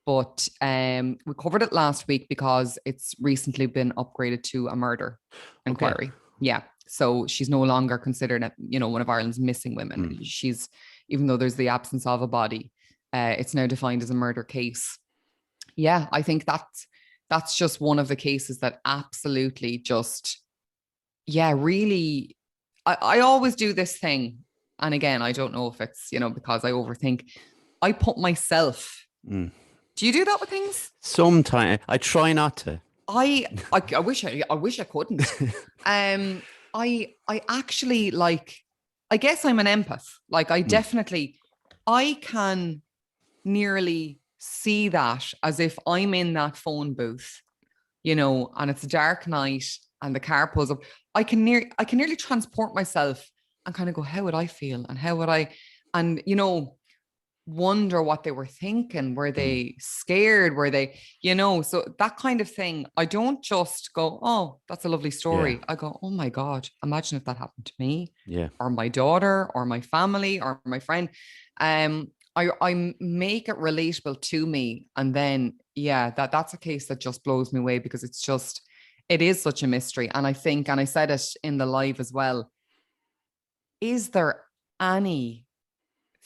But we covered it last week because it's recently been upgraded to a murder inquiry. Okay. Yeah. So she's no longer considered, one of Ireland's missing women. She's, even though there's the absence of a body, it's now defined as a murder case. Yeah, I think that's just one of the cases that absolutely just, really, I always do this thing. And again, I don't know if it's, because I overthink. I put myself. Do you do that with things? Sometimes I try not to. I wish I couldn't. I actually, like, I guess I'm an empath. Like, I definitely, I can nearly see that as if I'm in that phone booth, and it's a dark night and the car pulls up. I can nearly transport myself and kind of go, how would I feel? And how would I, and, wonder what they were thinking. Were they scared? Were they, so that kind of thing. I don't just go, oh, that's a lovely story. I go, oh my God, imagine if that happened to me, or my daughter, or my family, or my friend. I make it relatable to me. And then, that's a case that just blows me away, because it is such a mystery. And I think, and I said it in the live as well, is there anything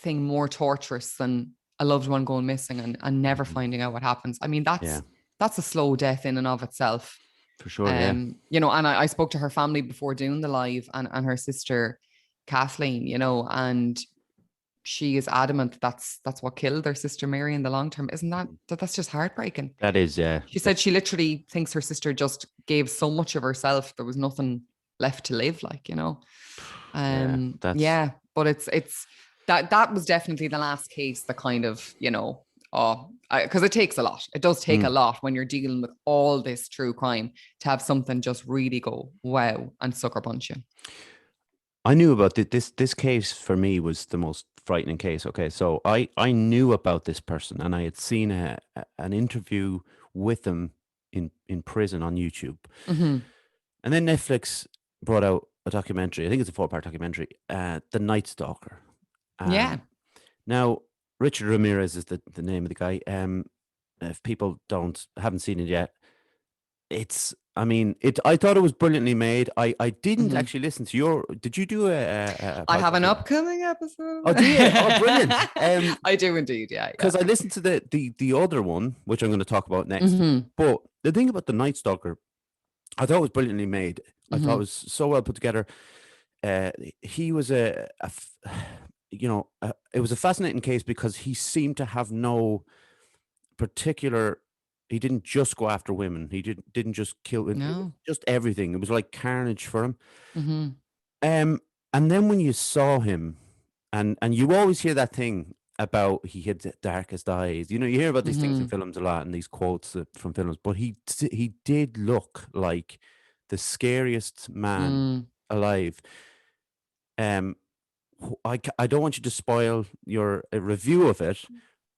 more torturous than a loved one going missing and never finding out what happens? I mean, that's a slow death in and of itself. For sure, and I spoke to her family before doing the live, and her sister, Kathleen, and she is adamant that's what killed their sister Mary in the long term. Isn't that's just heartbreaking? That is, yeah. She said she literally thinks her sister just gave so much of herself, there was nothing left to live, like, but it's that was definitely the last case that kind of, because it takes a lot. It does take a lot when you're dealing with all this true crime to have something just really go, wow, and sucker punch you. I knew about this case. For me, was the most frightening case. Okay, so I knew about this person, and I had seen an interview with them in prison on YouTube. And then Netflix brought out a documentary. I think it's a 4-part documentary, The Night Stalker. Now, Richard Ramirez is the name of the guy. If people haven't seen it yet, I thought it was brilliantly made. I didn't actually listen to did you do a I have an upcoming episode. Oh, do you? Oh, brilliant. I do indeed, yeah. Because I listened to the other one, which I'm going to talk about next. But the thing about The Night Stalker, I thought it was brilliantly made. I thought it was so well put together. He was it was a fascinating case because he seemed to have no particular. He didn't just go after women. He didn't just kill. Just everything. It was like carnage for him. And then when you saw him, and you always hear that thing about he had the darkest eyes. You hear about these things in films a lot, and these quotes from films. But he did look like the scariest man alive. I don't want you to spoil your review of it,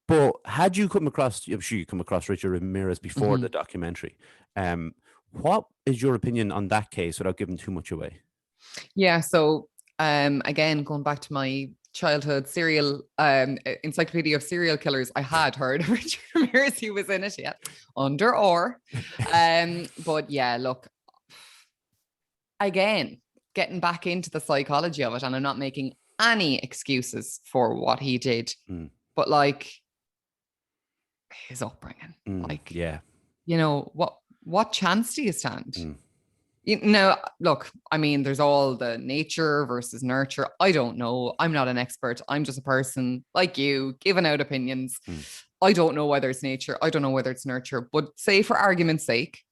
but had you come across, I'm sure you come across Richard Ramirez before the documentary. What is your opinion on that case without giving too much away? Yeah, so again, going back to my childhood serial encyclopedia of serial killers, I had heard of Richard Ramirez. He was in it, under or. But yeah, look, again, getting back into the psychology of it, and I'm not making any excuses for what he did, but like his upbringing, what chance do you stand? Look, I mean, there's all the nature versus nurture. I don't know. I'm not an expert. I'm just a person like you giving out opinions. I don't know whether it's nature. I don't know whether it's nurture, but say for argument's sake,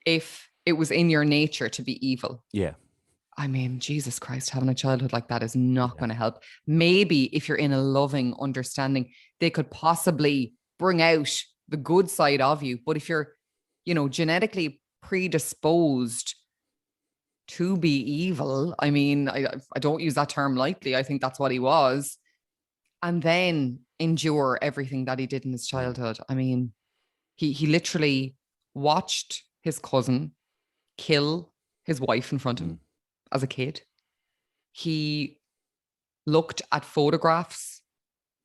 if it was in your nature to be evil. I mean, Jesus Christ, having a childhood like that is not going to help. Maybe if you're in a loving understanding, they could possibly bring out the good side of you. But if you're genetically predisposed to be evil. I mean, I don't use that term lightly. I think that's what he was. And then endure everything that he did in his childhood. I mean, he literally watched his cousin kill his wife in front of him as a kid. He looked at photographs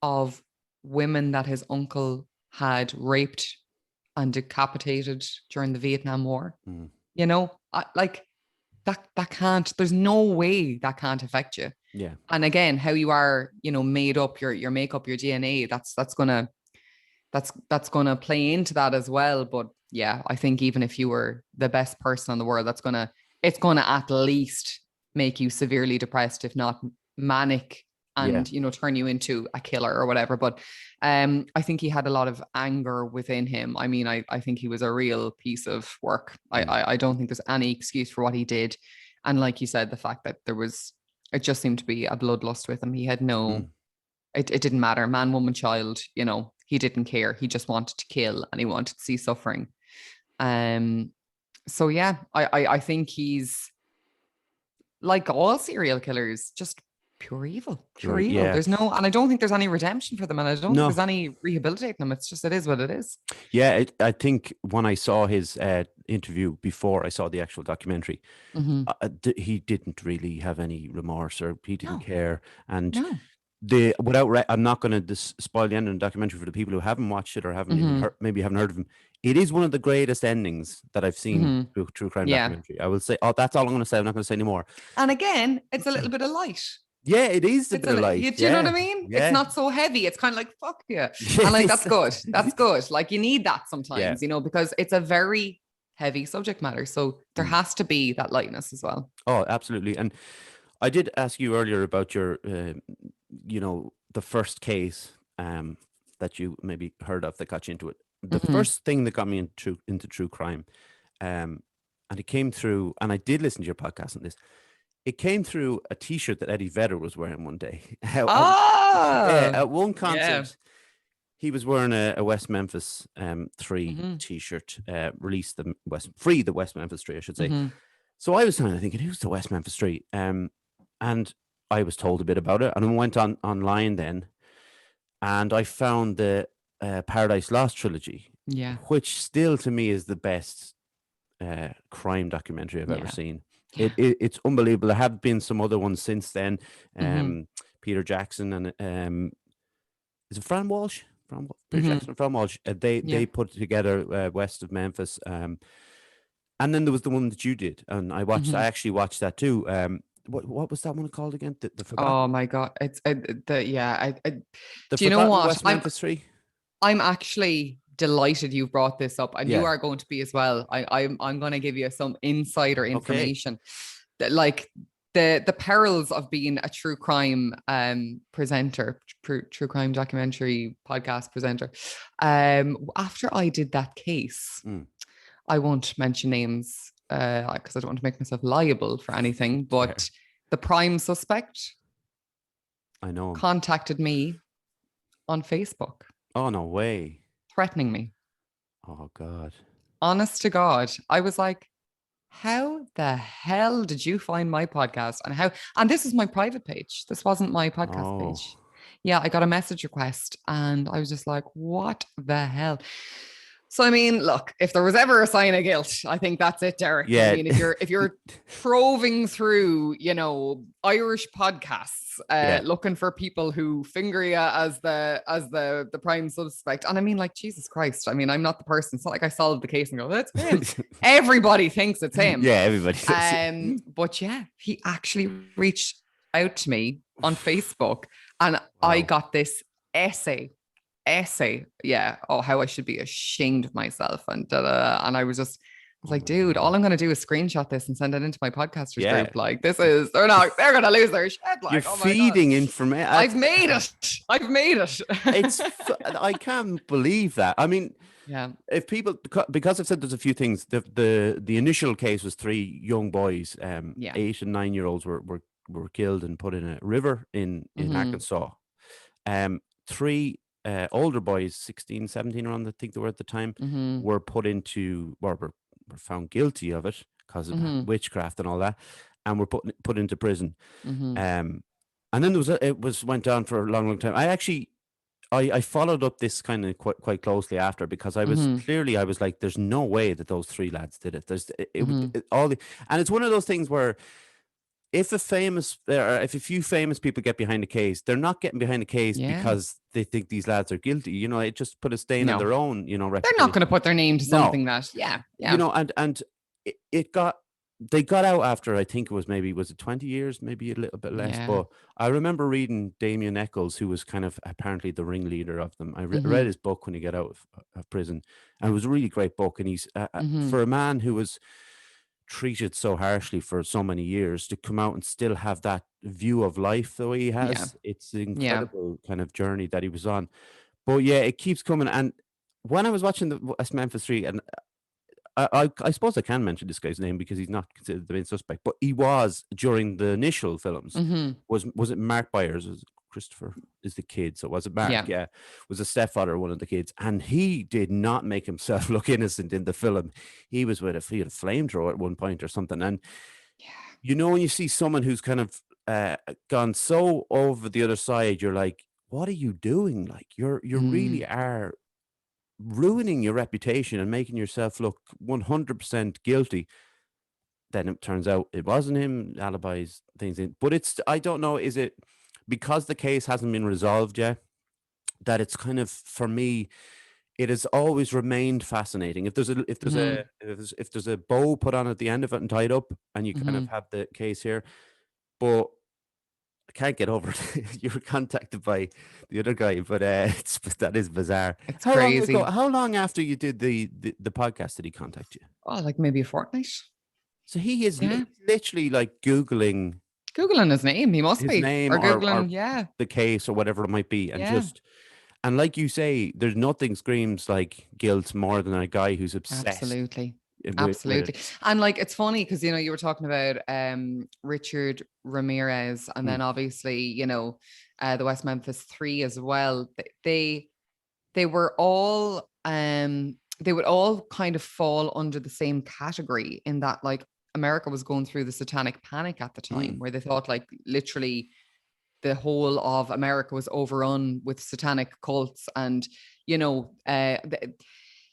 of women that his uncle had raped and decapitated during the Vietnam War. That can't, there's no way that can't affect you. Yeah. And again, how you are, made up, your makeup, your DNA, that's gonna play into that as well. But yeah, I think even if you were the best person in the world, it's gonna at least make you severely depressed, if not manic, and turn you into a killer or whatever. But I think he had a lot of anger within him. I mean, I think he was a real piece of work. I don't think there's any excuse for what he did. And like you said, the fact that it just seemed to be a bloodlust with him. He had it didn't matter, man, woman, child, he didn't care. He just wanted to kill, and he wanted to see suffering. So yeah, I think he's, like all serial killers, just pure evil. Yeah. There's no, and I don't think there's any redemption for them, and I don't think there's any rehabilitating them. It's just, it is what it is. Yeah, I think when I saw his interview before I saw the actual documentary, he didn't really have any remorse, or he didn't care. And I'm not going to spoil the end of the documentary for the people who haven't watched it or haven't even maybe haven't heard of him. It is one of the greatest endings that I've seen through a true crime documentary. I will say, that's all I'm going to say. I'm not going to say any more. And again, it's a little bit of light. Yeah, it is a bit of light. Do you know what I mean? Yeah. It's not so heavy. It's kind of like, fuck yeah. And like, that's good. That's good. Like, you need that sometimes, because it's a very heavy subject matter. So there has to be that lightness as well. Oh, absolutely. And I did ask you earlier about your, the first case that you maybe heard of that got you into it. The first thing that got me into true crime, and it came through, and I did listen to your podcast on this. It came through a T-shirt that Eddie Vedder was wearing one day. At one concert, he was wearing a West Memphis Three T-shirt, released the West Memphis Three, I should say. So I was kind of thinking, who's the West Memphis Three? And I was told a bit about it, and I went online then, and I found the Paradise Lost trilogy, which still to me is the best crime documentary I've ever seen. It's unbelievable. There have been some other ones since then. Peter Jackson and is it Fran Walsh? Peter Jackson, Fran Walsh. They put together West of Memphis. And then there was the one that you did, and I watched. I actually watched that too. What was that one called again? Oh my god! It's do you know what? West Memphis Three. I'm actually delighted you've brought this up, and you are going to be as well. I'm going to give you some insider information that, like, the perils of being a true crime presenter, true crime documentary podcast presenter. After I did that case, I won't mention names because I don't want to make myself liable for anything, but the prime suspect, I know, contacted me on Facebook. Oh, no way. Threatening me. Oh, God. Honest to God. I was like, how the hell did you find my podcast? And this is my private page. This wasn't my podcast page. Yeah, I got a message request, and I was just like, what the hell? So, I mean, look, if there was ever a sign of guilt, I think that's it, Derek. Yeah. I mean, if you're probing through, Irish podcasts, looking for people who finger you as the prime suspect. And I mean, like, Jesus Christ. I mean, I'm not the person. It's not like I solved the case and go, that's him. Everybody thinks it's him. Yeah, everybody thinks But yeah, he actually reached out to me on Facebook, and I got this essay, how I should be ashamed of myself, and and I was like, dude, all I'm gonna do is screenshot this and send it into my podcasters group. Like, they're gonna lose their shit. Like, you're feeding information. I've made it. I can't believe that. I mean, if people, because I've said there's a few things. The initial case was 3 young boys, 8 and 9-year-olds were killed and put in a river in Arkansas. 3 older boys, 16, 17 around, I think they were at the time, were put into, or were found guilty of it because of witchcraft and all that, and were put into prison. And then went on for a long, long time. I followed up this kind of quite closely after, because I was like, there's no way that those three lads did it. And it's one of those things where if a few famous people get behind a case, they're not getting behind a case because they think these lads are guilty. You know, it just put a stain on their own, you know, reputation. They're not going to put their name to something that, you know, and they got out after, I think was it 20 years, maybe a little bit less. But I remember reading Damien Eccles, who was kind of apparently the ringleader of them. I read his book when he got out of prison, and it was a really great book. And he's for a man who was treated so harshly for so many years to come out and still have that view of life the way he has, it's an incredible kind of journey that he was on. But it keeps coming. And when I was watching the West Memphis Three, and I suppose I can mention this guy's name because he's not considered the main suspect, but he was, during the initial films, was it Mark Byers? Was Christopher is the kid, so was it Mark? Yeah, was a stepfather of one of the kids, and he did not make himself look innocent in the film. He was with he had a flamethrower at one point or something, and you know, when you see someone who's kind of gone so over the other side, you're like, what are you doing? Like, you really are ruining your reputation and making yourself look 100% guilty. Then it turns out it wasn't him, alibis, things in. But I don't know, is it because the case hasn't been resolved yet that it's kind of, for me, it has always remained fascinating. If there's a bow put on at the end of it and tied up, and you kind of have the case here, but I can't get over it. You were contacted by the other guy, but that is bizarre. It's crazy. How long after you did the podcast did he contact you? Oh, like maybe a fortnight. So he is literally like Googling his name. He must be name, or Googling, the case or whatever it might be, and and like you say, there's nothing screams like guilt more than a guy who's obsessed. Absolutely. And like, it's funny because, you know, you were talking about Richard Ramirez, and then obviously, you know, the West Memphis Three as well. They were all they would all kind of fall under the same category, in that, like, America was going through the satanic panic at the time, where they thought, like, literally the whole of America was overrun with satanic cults. And, you know,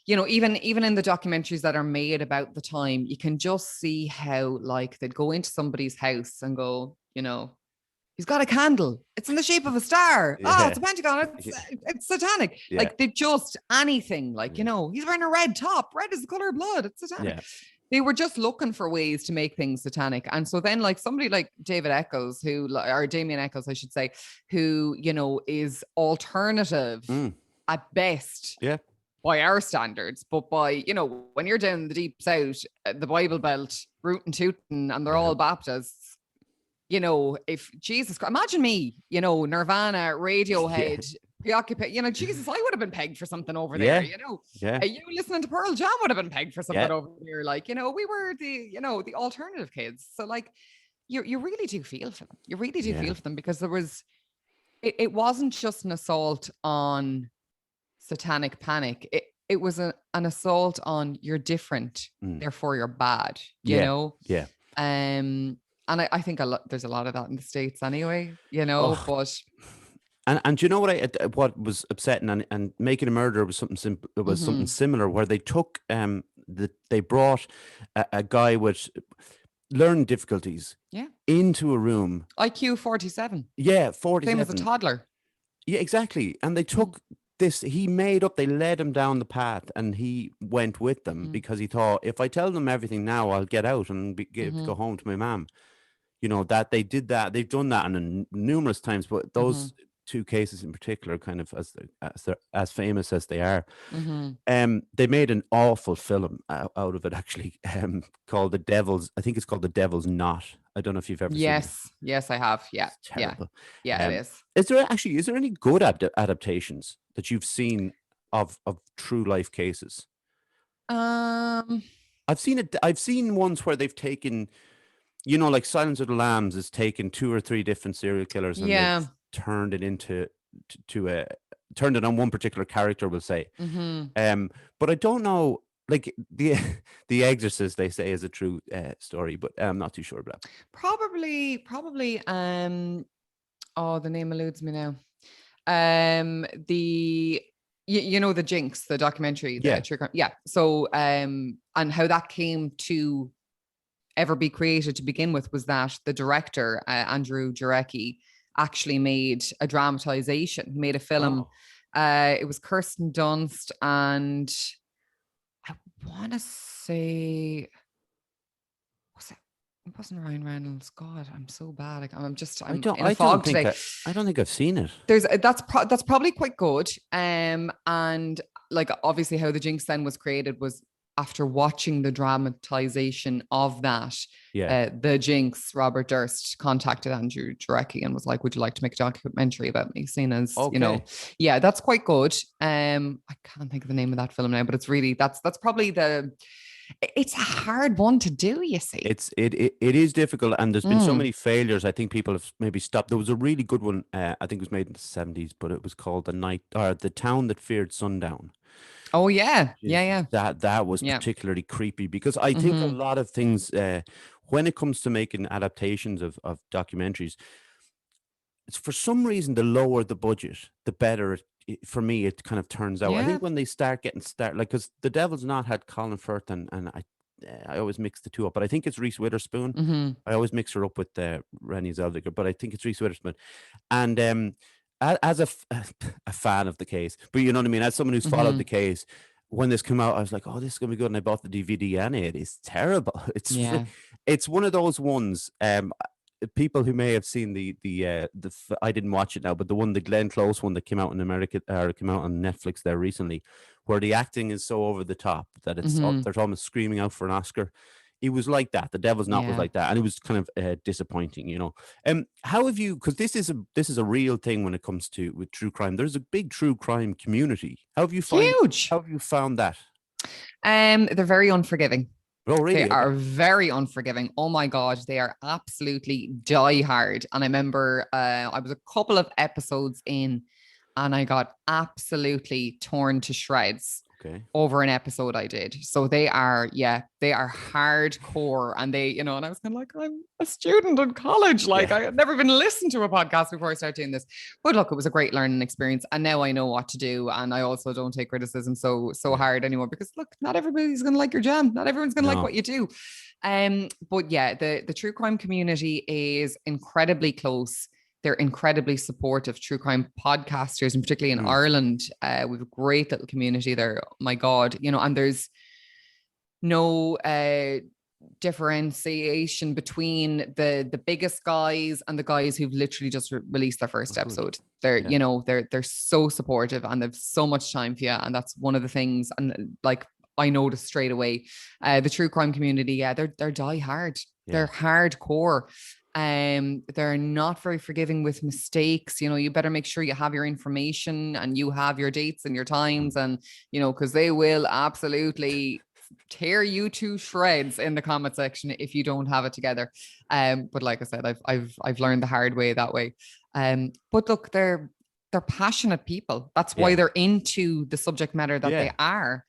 even in the documentaries that are made about the time, you can just see how, like, they'd go into somebody's house and go, you know, he's got a candle, it's in the shape of a star. Oh, it's a pentagon. It's satanic. Like, they just anything, like, you know, he's wearing a red top. Red is the color of blood. It's satanic. They were just looking for ways to make things satanic. And so then, like, somebody like David Eccles, or Damien Eccles, I should say, who, you know, is alternative at best. Yeah. By our standards, but by, you know, when you're down in the deep south, the Bible Belt, rootin' tootin', and they're all Baptists, you know, if Jesus Christ, imagine me, you know, Nirvana, Radiohead, preoccupied, you know, Jesus, I would have been pegged for something over there, you know. You listening to Pearl Jam would have been pegged for something over there. Like, you know, we were the alternative kids. So, like, you really do feel for them. You really do feel for them, because there was, it wasn't just an assault on satanic panic. It was an assault on, you're different, therefore you're bad, you know? And I think there's a lot of that in the States anyway, you know. But and you know what was upsetting, and Making a Murder was something simple. It was something similar, where they took they brought a guy with learning difficulties into a room, IQ 47, 47, same as a toddler. Exactly. And they took this, they led him down the path, and he went with them because he thought, if I tell them everything now, I'll get out and go home to my mom. You know, that they did that. They've done that numerous times, but those two cases in particular, kind of as famous as they are, they made an awful film out of it, actually, called The Devil's Knot. I don't know if you've ever seen it. Yes, I have. Yeah. It is. Is there any good adaptations that you've seen of true life cases? I've seen ones where they've taken, you know, like Silence of the Lambs has taken 2 or 3 different serial killers and they've turned it into turned it on one particular character, we'll say. But I don't know, like the Exorcist, they say, is a true story, but I'm not too sure about that. Probably. Oh, the name eludes me now. The the Jinx, the documentary, the true crime. Yeah. So and how that came to ever be created to begin with was that the director, Andrew Jarecki, actually made a dramatization, made a film. It was Kirsten Dunst and I want to say, it wasn't Ryan Reynolds. God, I'm so bad. I'm in a fog today. I don't think I've seen it. That's probably quite good. And like obviously how the Jinx then was created was after watching the dramatization of that. The Jinx, Robert Durst contacted Andrew Jarecki and was like, "Would you like to make a documentary about me?" Seen as that's quite good. I can't think of the name of that film now, but it's really that's probably it's a hard one to do, you see. It is difficult, and there's been so many failures. I think people have maybe stopped. There was a really good one, I think it was made in the 70s, but it was called The Town That Feared Sundown. Oh yeah. Yeah. That was particularly creepy, because I think a lot of things when it comes to making adaptations of documentaries, it's for some reason the lower the budget, the better for me it kind of turns out. I think when they start like, because The Devil's Knot had Colin Firth and I always mix the two up, but I think it's Reese Witherspoon. I always mix her up with Renée Zellweger, but I think it's Reese Witherspoon. And as a fan of the case, but you know what I mean, as someone who's followed the case, when this came out, I was like, "Oh, this is gonna be good," and I bought the DVD, and it is terrible. It's one of those ones. People who may have seen I didn't watch it now, but the Glenn Close one that came out in America, or came out on Netflix there recently, where the acting is so over the top that it's they're almost screaming out for an Oscar. It was like that. The Devil's Knot was like that, and it was kind of disappointing, you know. How have you? Because this is a real thing when it comes to with true crime. There's a big true crime community. Huge. How have you found that? They're very unforgiving. Oh, really? They are very unforgiving. Oh my God, they are absolutely diehard. And I remember I was a couple of episodes in, and I got absolutely torn to shreds over an episode I did. So they are hardcore, and and I was kind of like, I'm a student in college. Like I had never even listened to a podcast before I started doing this. But look, it was a great learning experience. And now I know what to do. And I also don't take criticism so hard anymore, because look, not everybody's going to like your jam. Not everyone's going to like what you do. But yeah, the true crime community is incredibly close. They're incredibly supportive. True crime podcasters, and particularly in Ireland, we have a great little community there. Oh my God, and there's no differentiation between the biggest guys and the guys who've literally just released their first episode. They're they're so supportive, and they've so much time for you. And that's one of the things. And like, I noticed straight away, the true crime community, they're die hard. They're hardcore. They're not very forgiving with mistakes. You better make sure you have your information and you have your dates and your times, and because they will absolutely tear you to shreds in the comment section if you don't have it together. But like I said, I've learned the hard way that way. But look, they're passionate people. That's why they're into the subject matter that they are.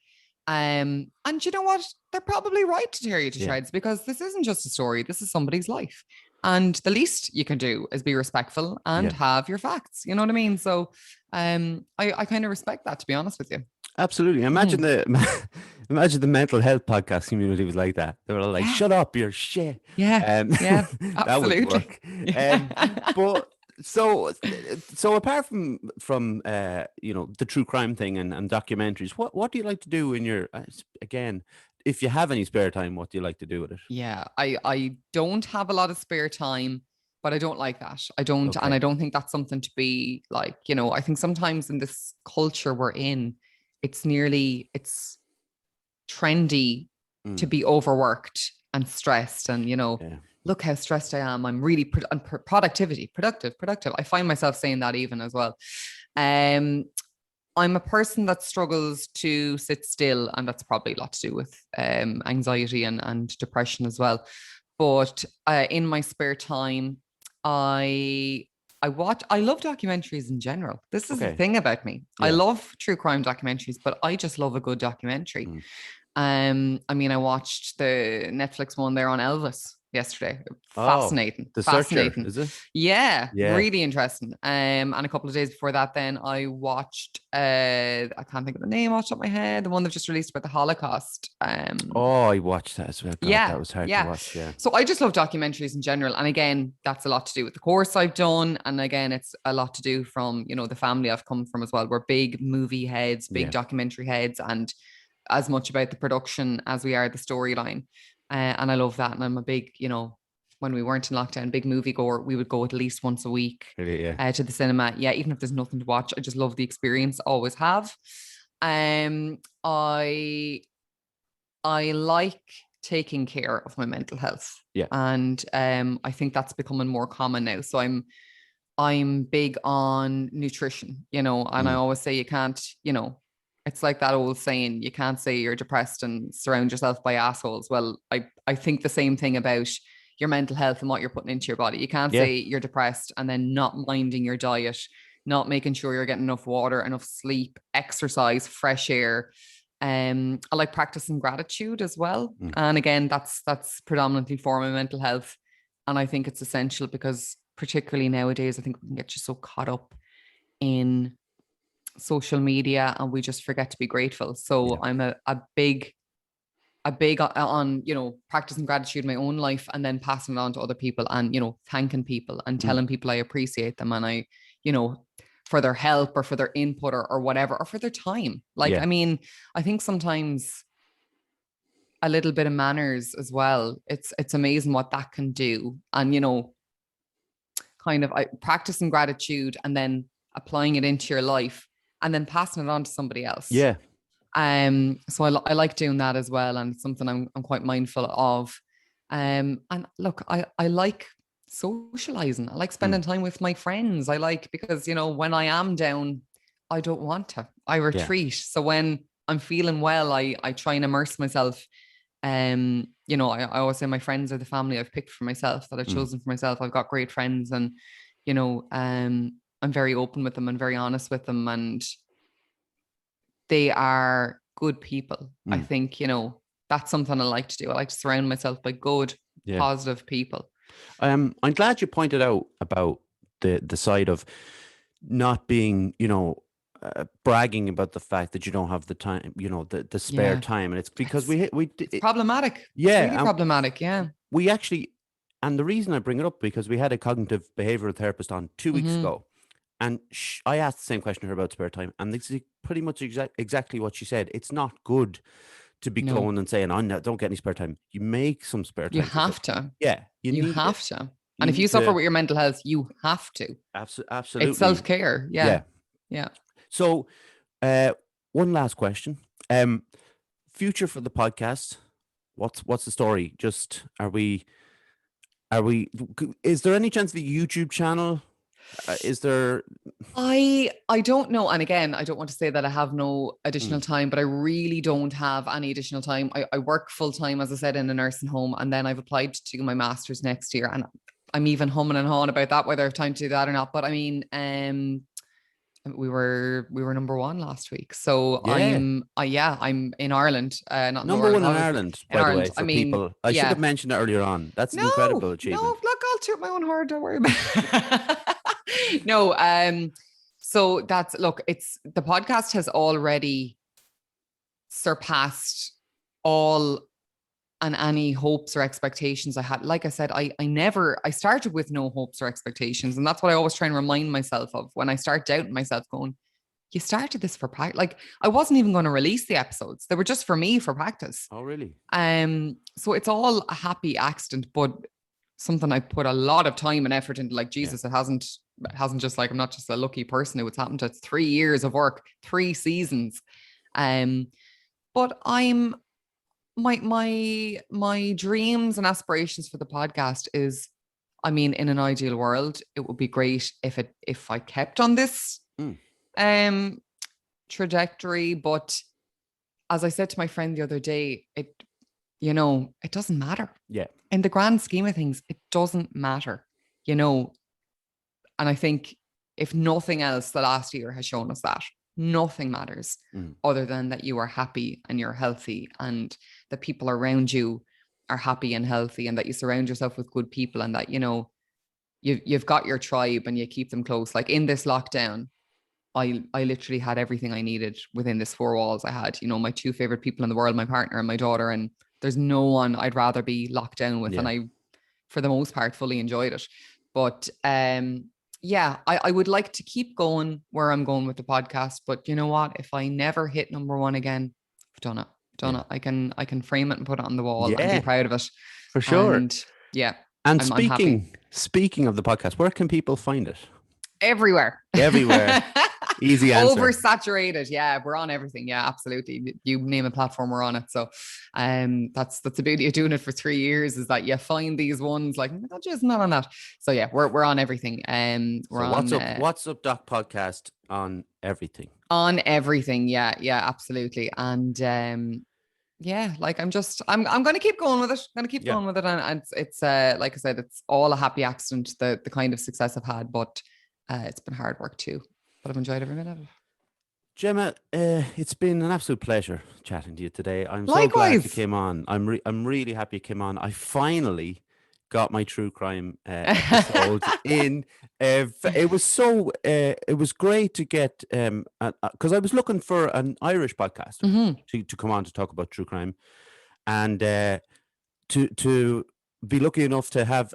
And you know what? They're probably right to tear you to shreds, because this isn't just a story. This is somebody's life. And the least you can do is be respectful and have your facts. You know what I mean? So I kind of respect that, to be honest with you. Absolutely. Imagine the mental health podcast community was like that. They were like, "Shut up, you're shit." That absolutely. Would work. But so apart from the true crime thing and documentaries, what do you like to do in your again? If you have any spare time, what do you like to do with it? Yeah, I don't have a lot of spare time, but I don't like that. I don't, and I don't think that's something to be like, I think sometimes in this culture we're in, it's trendy to be overworked and stressed, and look how stressed I am. I'm really productive. I find myself saying that even as well. I'm a person that struggles to sit still, and that's probably a lot to do with anxiety and depression as well. But in my spare time, I I love documentaries in general. This is the Okay. thing about me. I Yeah. love true crime documentaries, but I just love a good documentary. I mean, I watched the Netflix one there on Elvis yesterday. Fascinating. The Searcher, Fascinating. is it? Yeah, Yeah. really interesting. And a couple of days before that, then I watched I can't think of the name off the top of my head, the one they've just released about the Holocaust. I watched that as well. God, Yeah, that was hard yeah. to watch. Yeah. So I just love documentaries in general. And again, that's a lot to do with the course I've done. And again, it's a lot to do from, you know, the family I've come from as well. We're big movie heads, big documentary heads, and as much about the production as we are the storyline. And I love that. And I'm a big, you know, when we weren't in lockdown, big movie goer, we would go at least once a week Really, to the cinema. Yeah, even if there's nothing to watch, I just love the experience, always have. I like taking care of my mental health. Yeah. And I think that's becoming more common now. So I'm big on nutrition, you know, and I always say you can't, you know, it's like that old saying, you can't say you're depressed and surround yourself by assholes. Well, I think the same thing about your mental health and what you're putting into your body. You can't say you're depressed and then not minding your diet, not making sure you're getting enough water, enough sleep, exercise, fresh air. I like practicing gratitude as well. And again, that's predominantly for my mental health. And I think it's essential because particularly nowadays, I think we can get you so caught up in social media and we just forget to be grateful. So I'm a big on, you know, practicing gratitude in my own life and then passing it on to other people and, you know, thanking people and telling people I appreciate them and I, you know, for their help or for their input or whatever, or for their time. Like, I mean, I think sometimes a little bit of manners as well. It's amazing what that can do. And, you know, kind of practicing gratitude and then applying it into your life and then passing it on to somebody else. Yeah. So I like doing that as well. And it's something I'm quite mindful of. And look, I like socializing. I like spending time with my friends. I like, because, you know, when I am down, I don't want to, I retreat. So when I'm feeling well, I try and immerse myself. You know, I always say my friends are the family I've picked for myself, that I've chosen for myself. I've got great friends and, you know, I'm very open with them and very honest with them. And they are good people. I think, you know, that's something I like to do. I like to surround myself by good, positive people. I'm glad you pointed out about the side of not being, you know, bragging about the fact that you don't have the time, you know, the spare time. And it's because it's problematic. Yeah. It's really problematic. Yeah. We actually, and the reason I bring it up, because we had a cognitive behavioral therapist on 2 weeks ago. And I asked the same question to her about spare time, and this is pretty much exactly what she said. It's not good to be going and saying, "Oh no, don't get any spare time." You make some spare time. You have to. Yeah, you have to. And if you suffer with your mental health, you have to. Absolutely, it's self-care. Yeah. So, one last question: future for the podcast. What's the story? Just are we? Is there any chance of a YouTube channel? Is there? I don't know. And again, I don't want to say that I have no additional time, but I really don't have any additional time. I work full time, as I said, in a nursing home, and then I've applied to do my master's next year, and I'm even humming and hawing about that, whether I have time to do that or not. But I mean, we were number one last week, so I'm in Ireland. Not number one in Ireland, by the way. For people, I should have mentioned it earlier on. That's an incredible achievement. No, look, I'll toot my own horn. Don't worry about it. No, so it's the podcast has already surpassed all and any hopes or expectations I had. Like I said, I started with no hopes or expectations. And that's what I always try and remind myself of when I start doubting myself, going, you started this for practice. Like, I wasn't even going to release the episodes. They were just for me for practice. Oh, really? So it's all a happy accident, but something I put a lot of time and effort into. Like, Jesus, it hasn't just, like, I'm not just a lucky person who it's happened to. 3 years of work, 3 seasons. But I'm my dreams and aspirations for the podcast is, I mean, in an ideal world, it would be great if I kept on this trajectory. But as I said to my friend the other day, it doesn't matter. Yeah. In the grand scheme of things, it doesn't matter. You know, I think if nothing else, the last year has shown us that nothing matters other than that you are happy and you're healthy and the people around you are happy and healthy and that you surround yourself with good people and that, you know, you've got your tribe and you keep them close. Like in this lockdown, I literally had everything I needed within this four walls. I had, you know, my two favorite people in the world, my partner and my daughter, and there's no one I'd rather be locked down with. And I, for the most part, fully enjoyed it. But yeah, I would like to keep going where I'm going with the podcast. But you know what? If I never hit number one again, I've done it. I can frame it and put it on the wall and be proud of it. For sure. And yeah. And I'm happy. Speaking of the podcast, where can people find it? Everywhere. Easy answer. Oversaturated. Yeah, we're on everything. Yeah, absolutely. You name a platform, we're on it. So that's the beauty of doing it for 3 years is that you find these ones like, oh, just not on that. So yeah, we're on everything. We're on What's Up Doc podcast on everything. On everything. Yeah, absolutely. And yeah, like I'm going to keep going with it. I'm going to keep going with it. And it's like I said, it's all a happy accident, the kind of success I've had, but it's been hard work too. But I've enjoyed every minute of it. Gemma, it's been an absolute pleasure chatting to you today. I'm Likewise. So glad you came on. I'm really happy you came on. I finally got my true crime episode in. It was great to get because I was looking for an Irish podcast to come on to talk about true crime, and to be lucky enough to have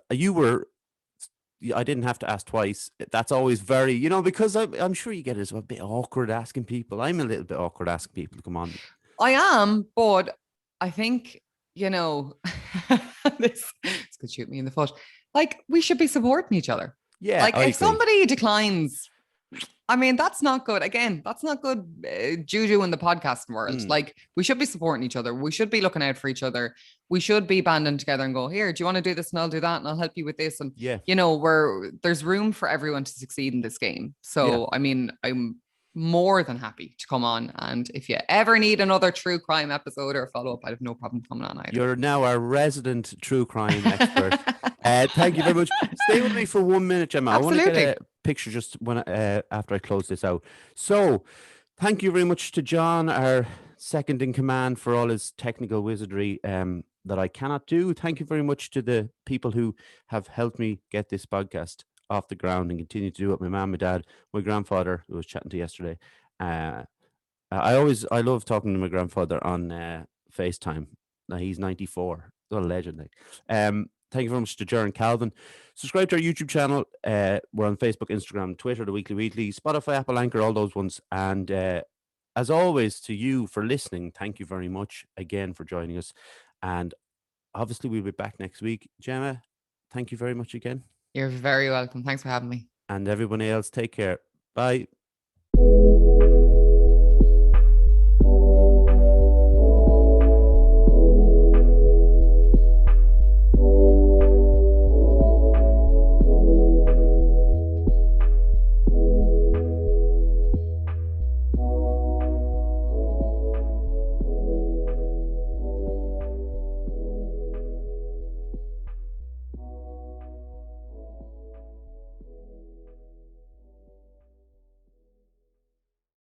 I didn't have to ask twice. That's always very, you know, because I'm sure you get it. It's a bit awkward asking people. I'm a little bit awkward asking people to come on. I am, but I think, you know, this could shoot me in the foot. Like, we should be supporting each other. Yeah. Like, if somebody declines, I mean, that's not good. Again, that's not good juju in the podcast world. Like, we should be supporting each other. We should be looking out for each other. We should be banding together and go, here, do you want to do this? And I'll do that. And I'll help you with this. And, you know, there's room for everyone to succeed in this game. So, I mean, I'm more than happy to come on. And if you ever need another true crime episode or follow up, I have no problem coming on either. You're now our resident true crime expert. Thank you very much. Stay with me for 1 minute, Gemma. Absolutely. I want to get a picture just when after I close this out. So thank you very much to John, our second in command, for all his technical wizardry that I cannot do. Thank you very much to the people who have helped me get this podcast off the ground and continue to do it. My mom, my dad, my grandfather, who I was chatting to yesterday. I love talking to my grandfather on FaceTime. Now, he's 94. What a legend. Thank you very much to Jaron Calvin. Subscribe to our YouTube channel. We're on Facebook, Instagram, Twitter, the Weekly Wheatley, Spotify, Apple Anchor, all those ones. And as always, to you for listening, thank you very much again for joining us. And obviously, we'll be back next week. Gemma, thank you very much again. You're very welcome. Thanks for having me. And everybody else, take care. Bye.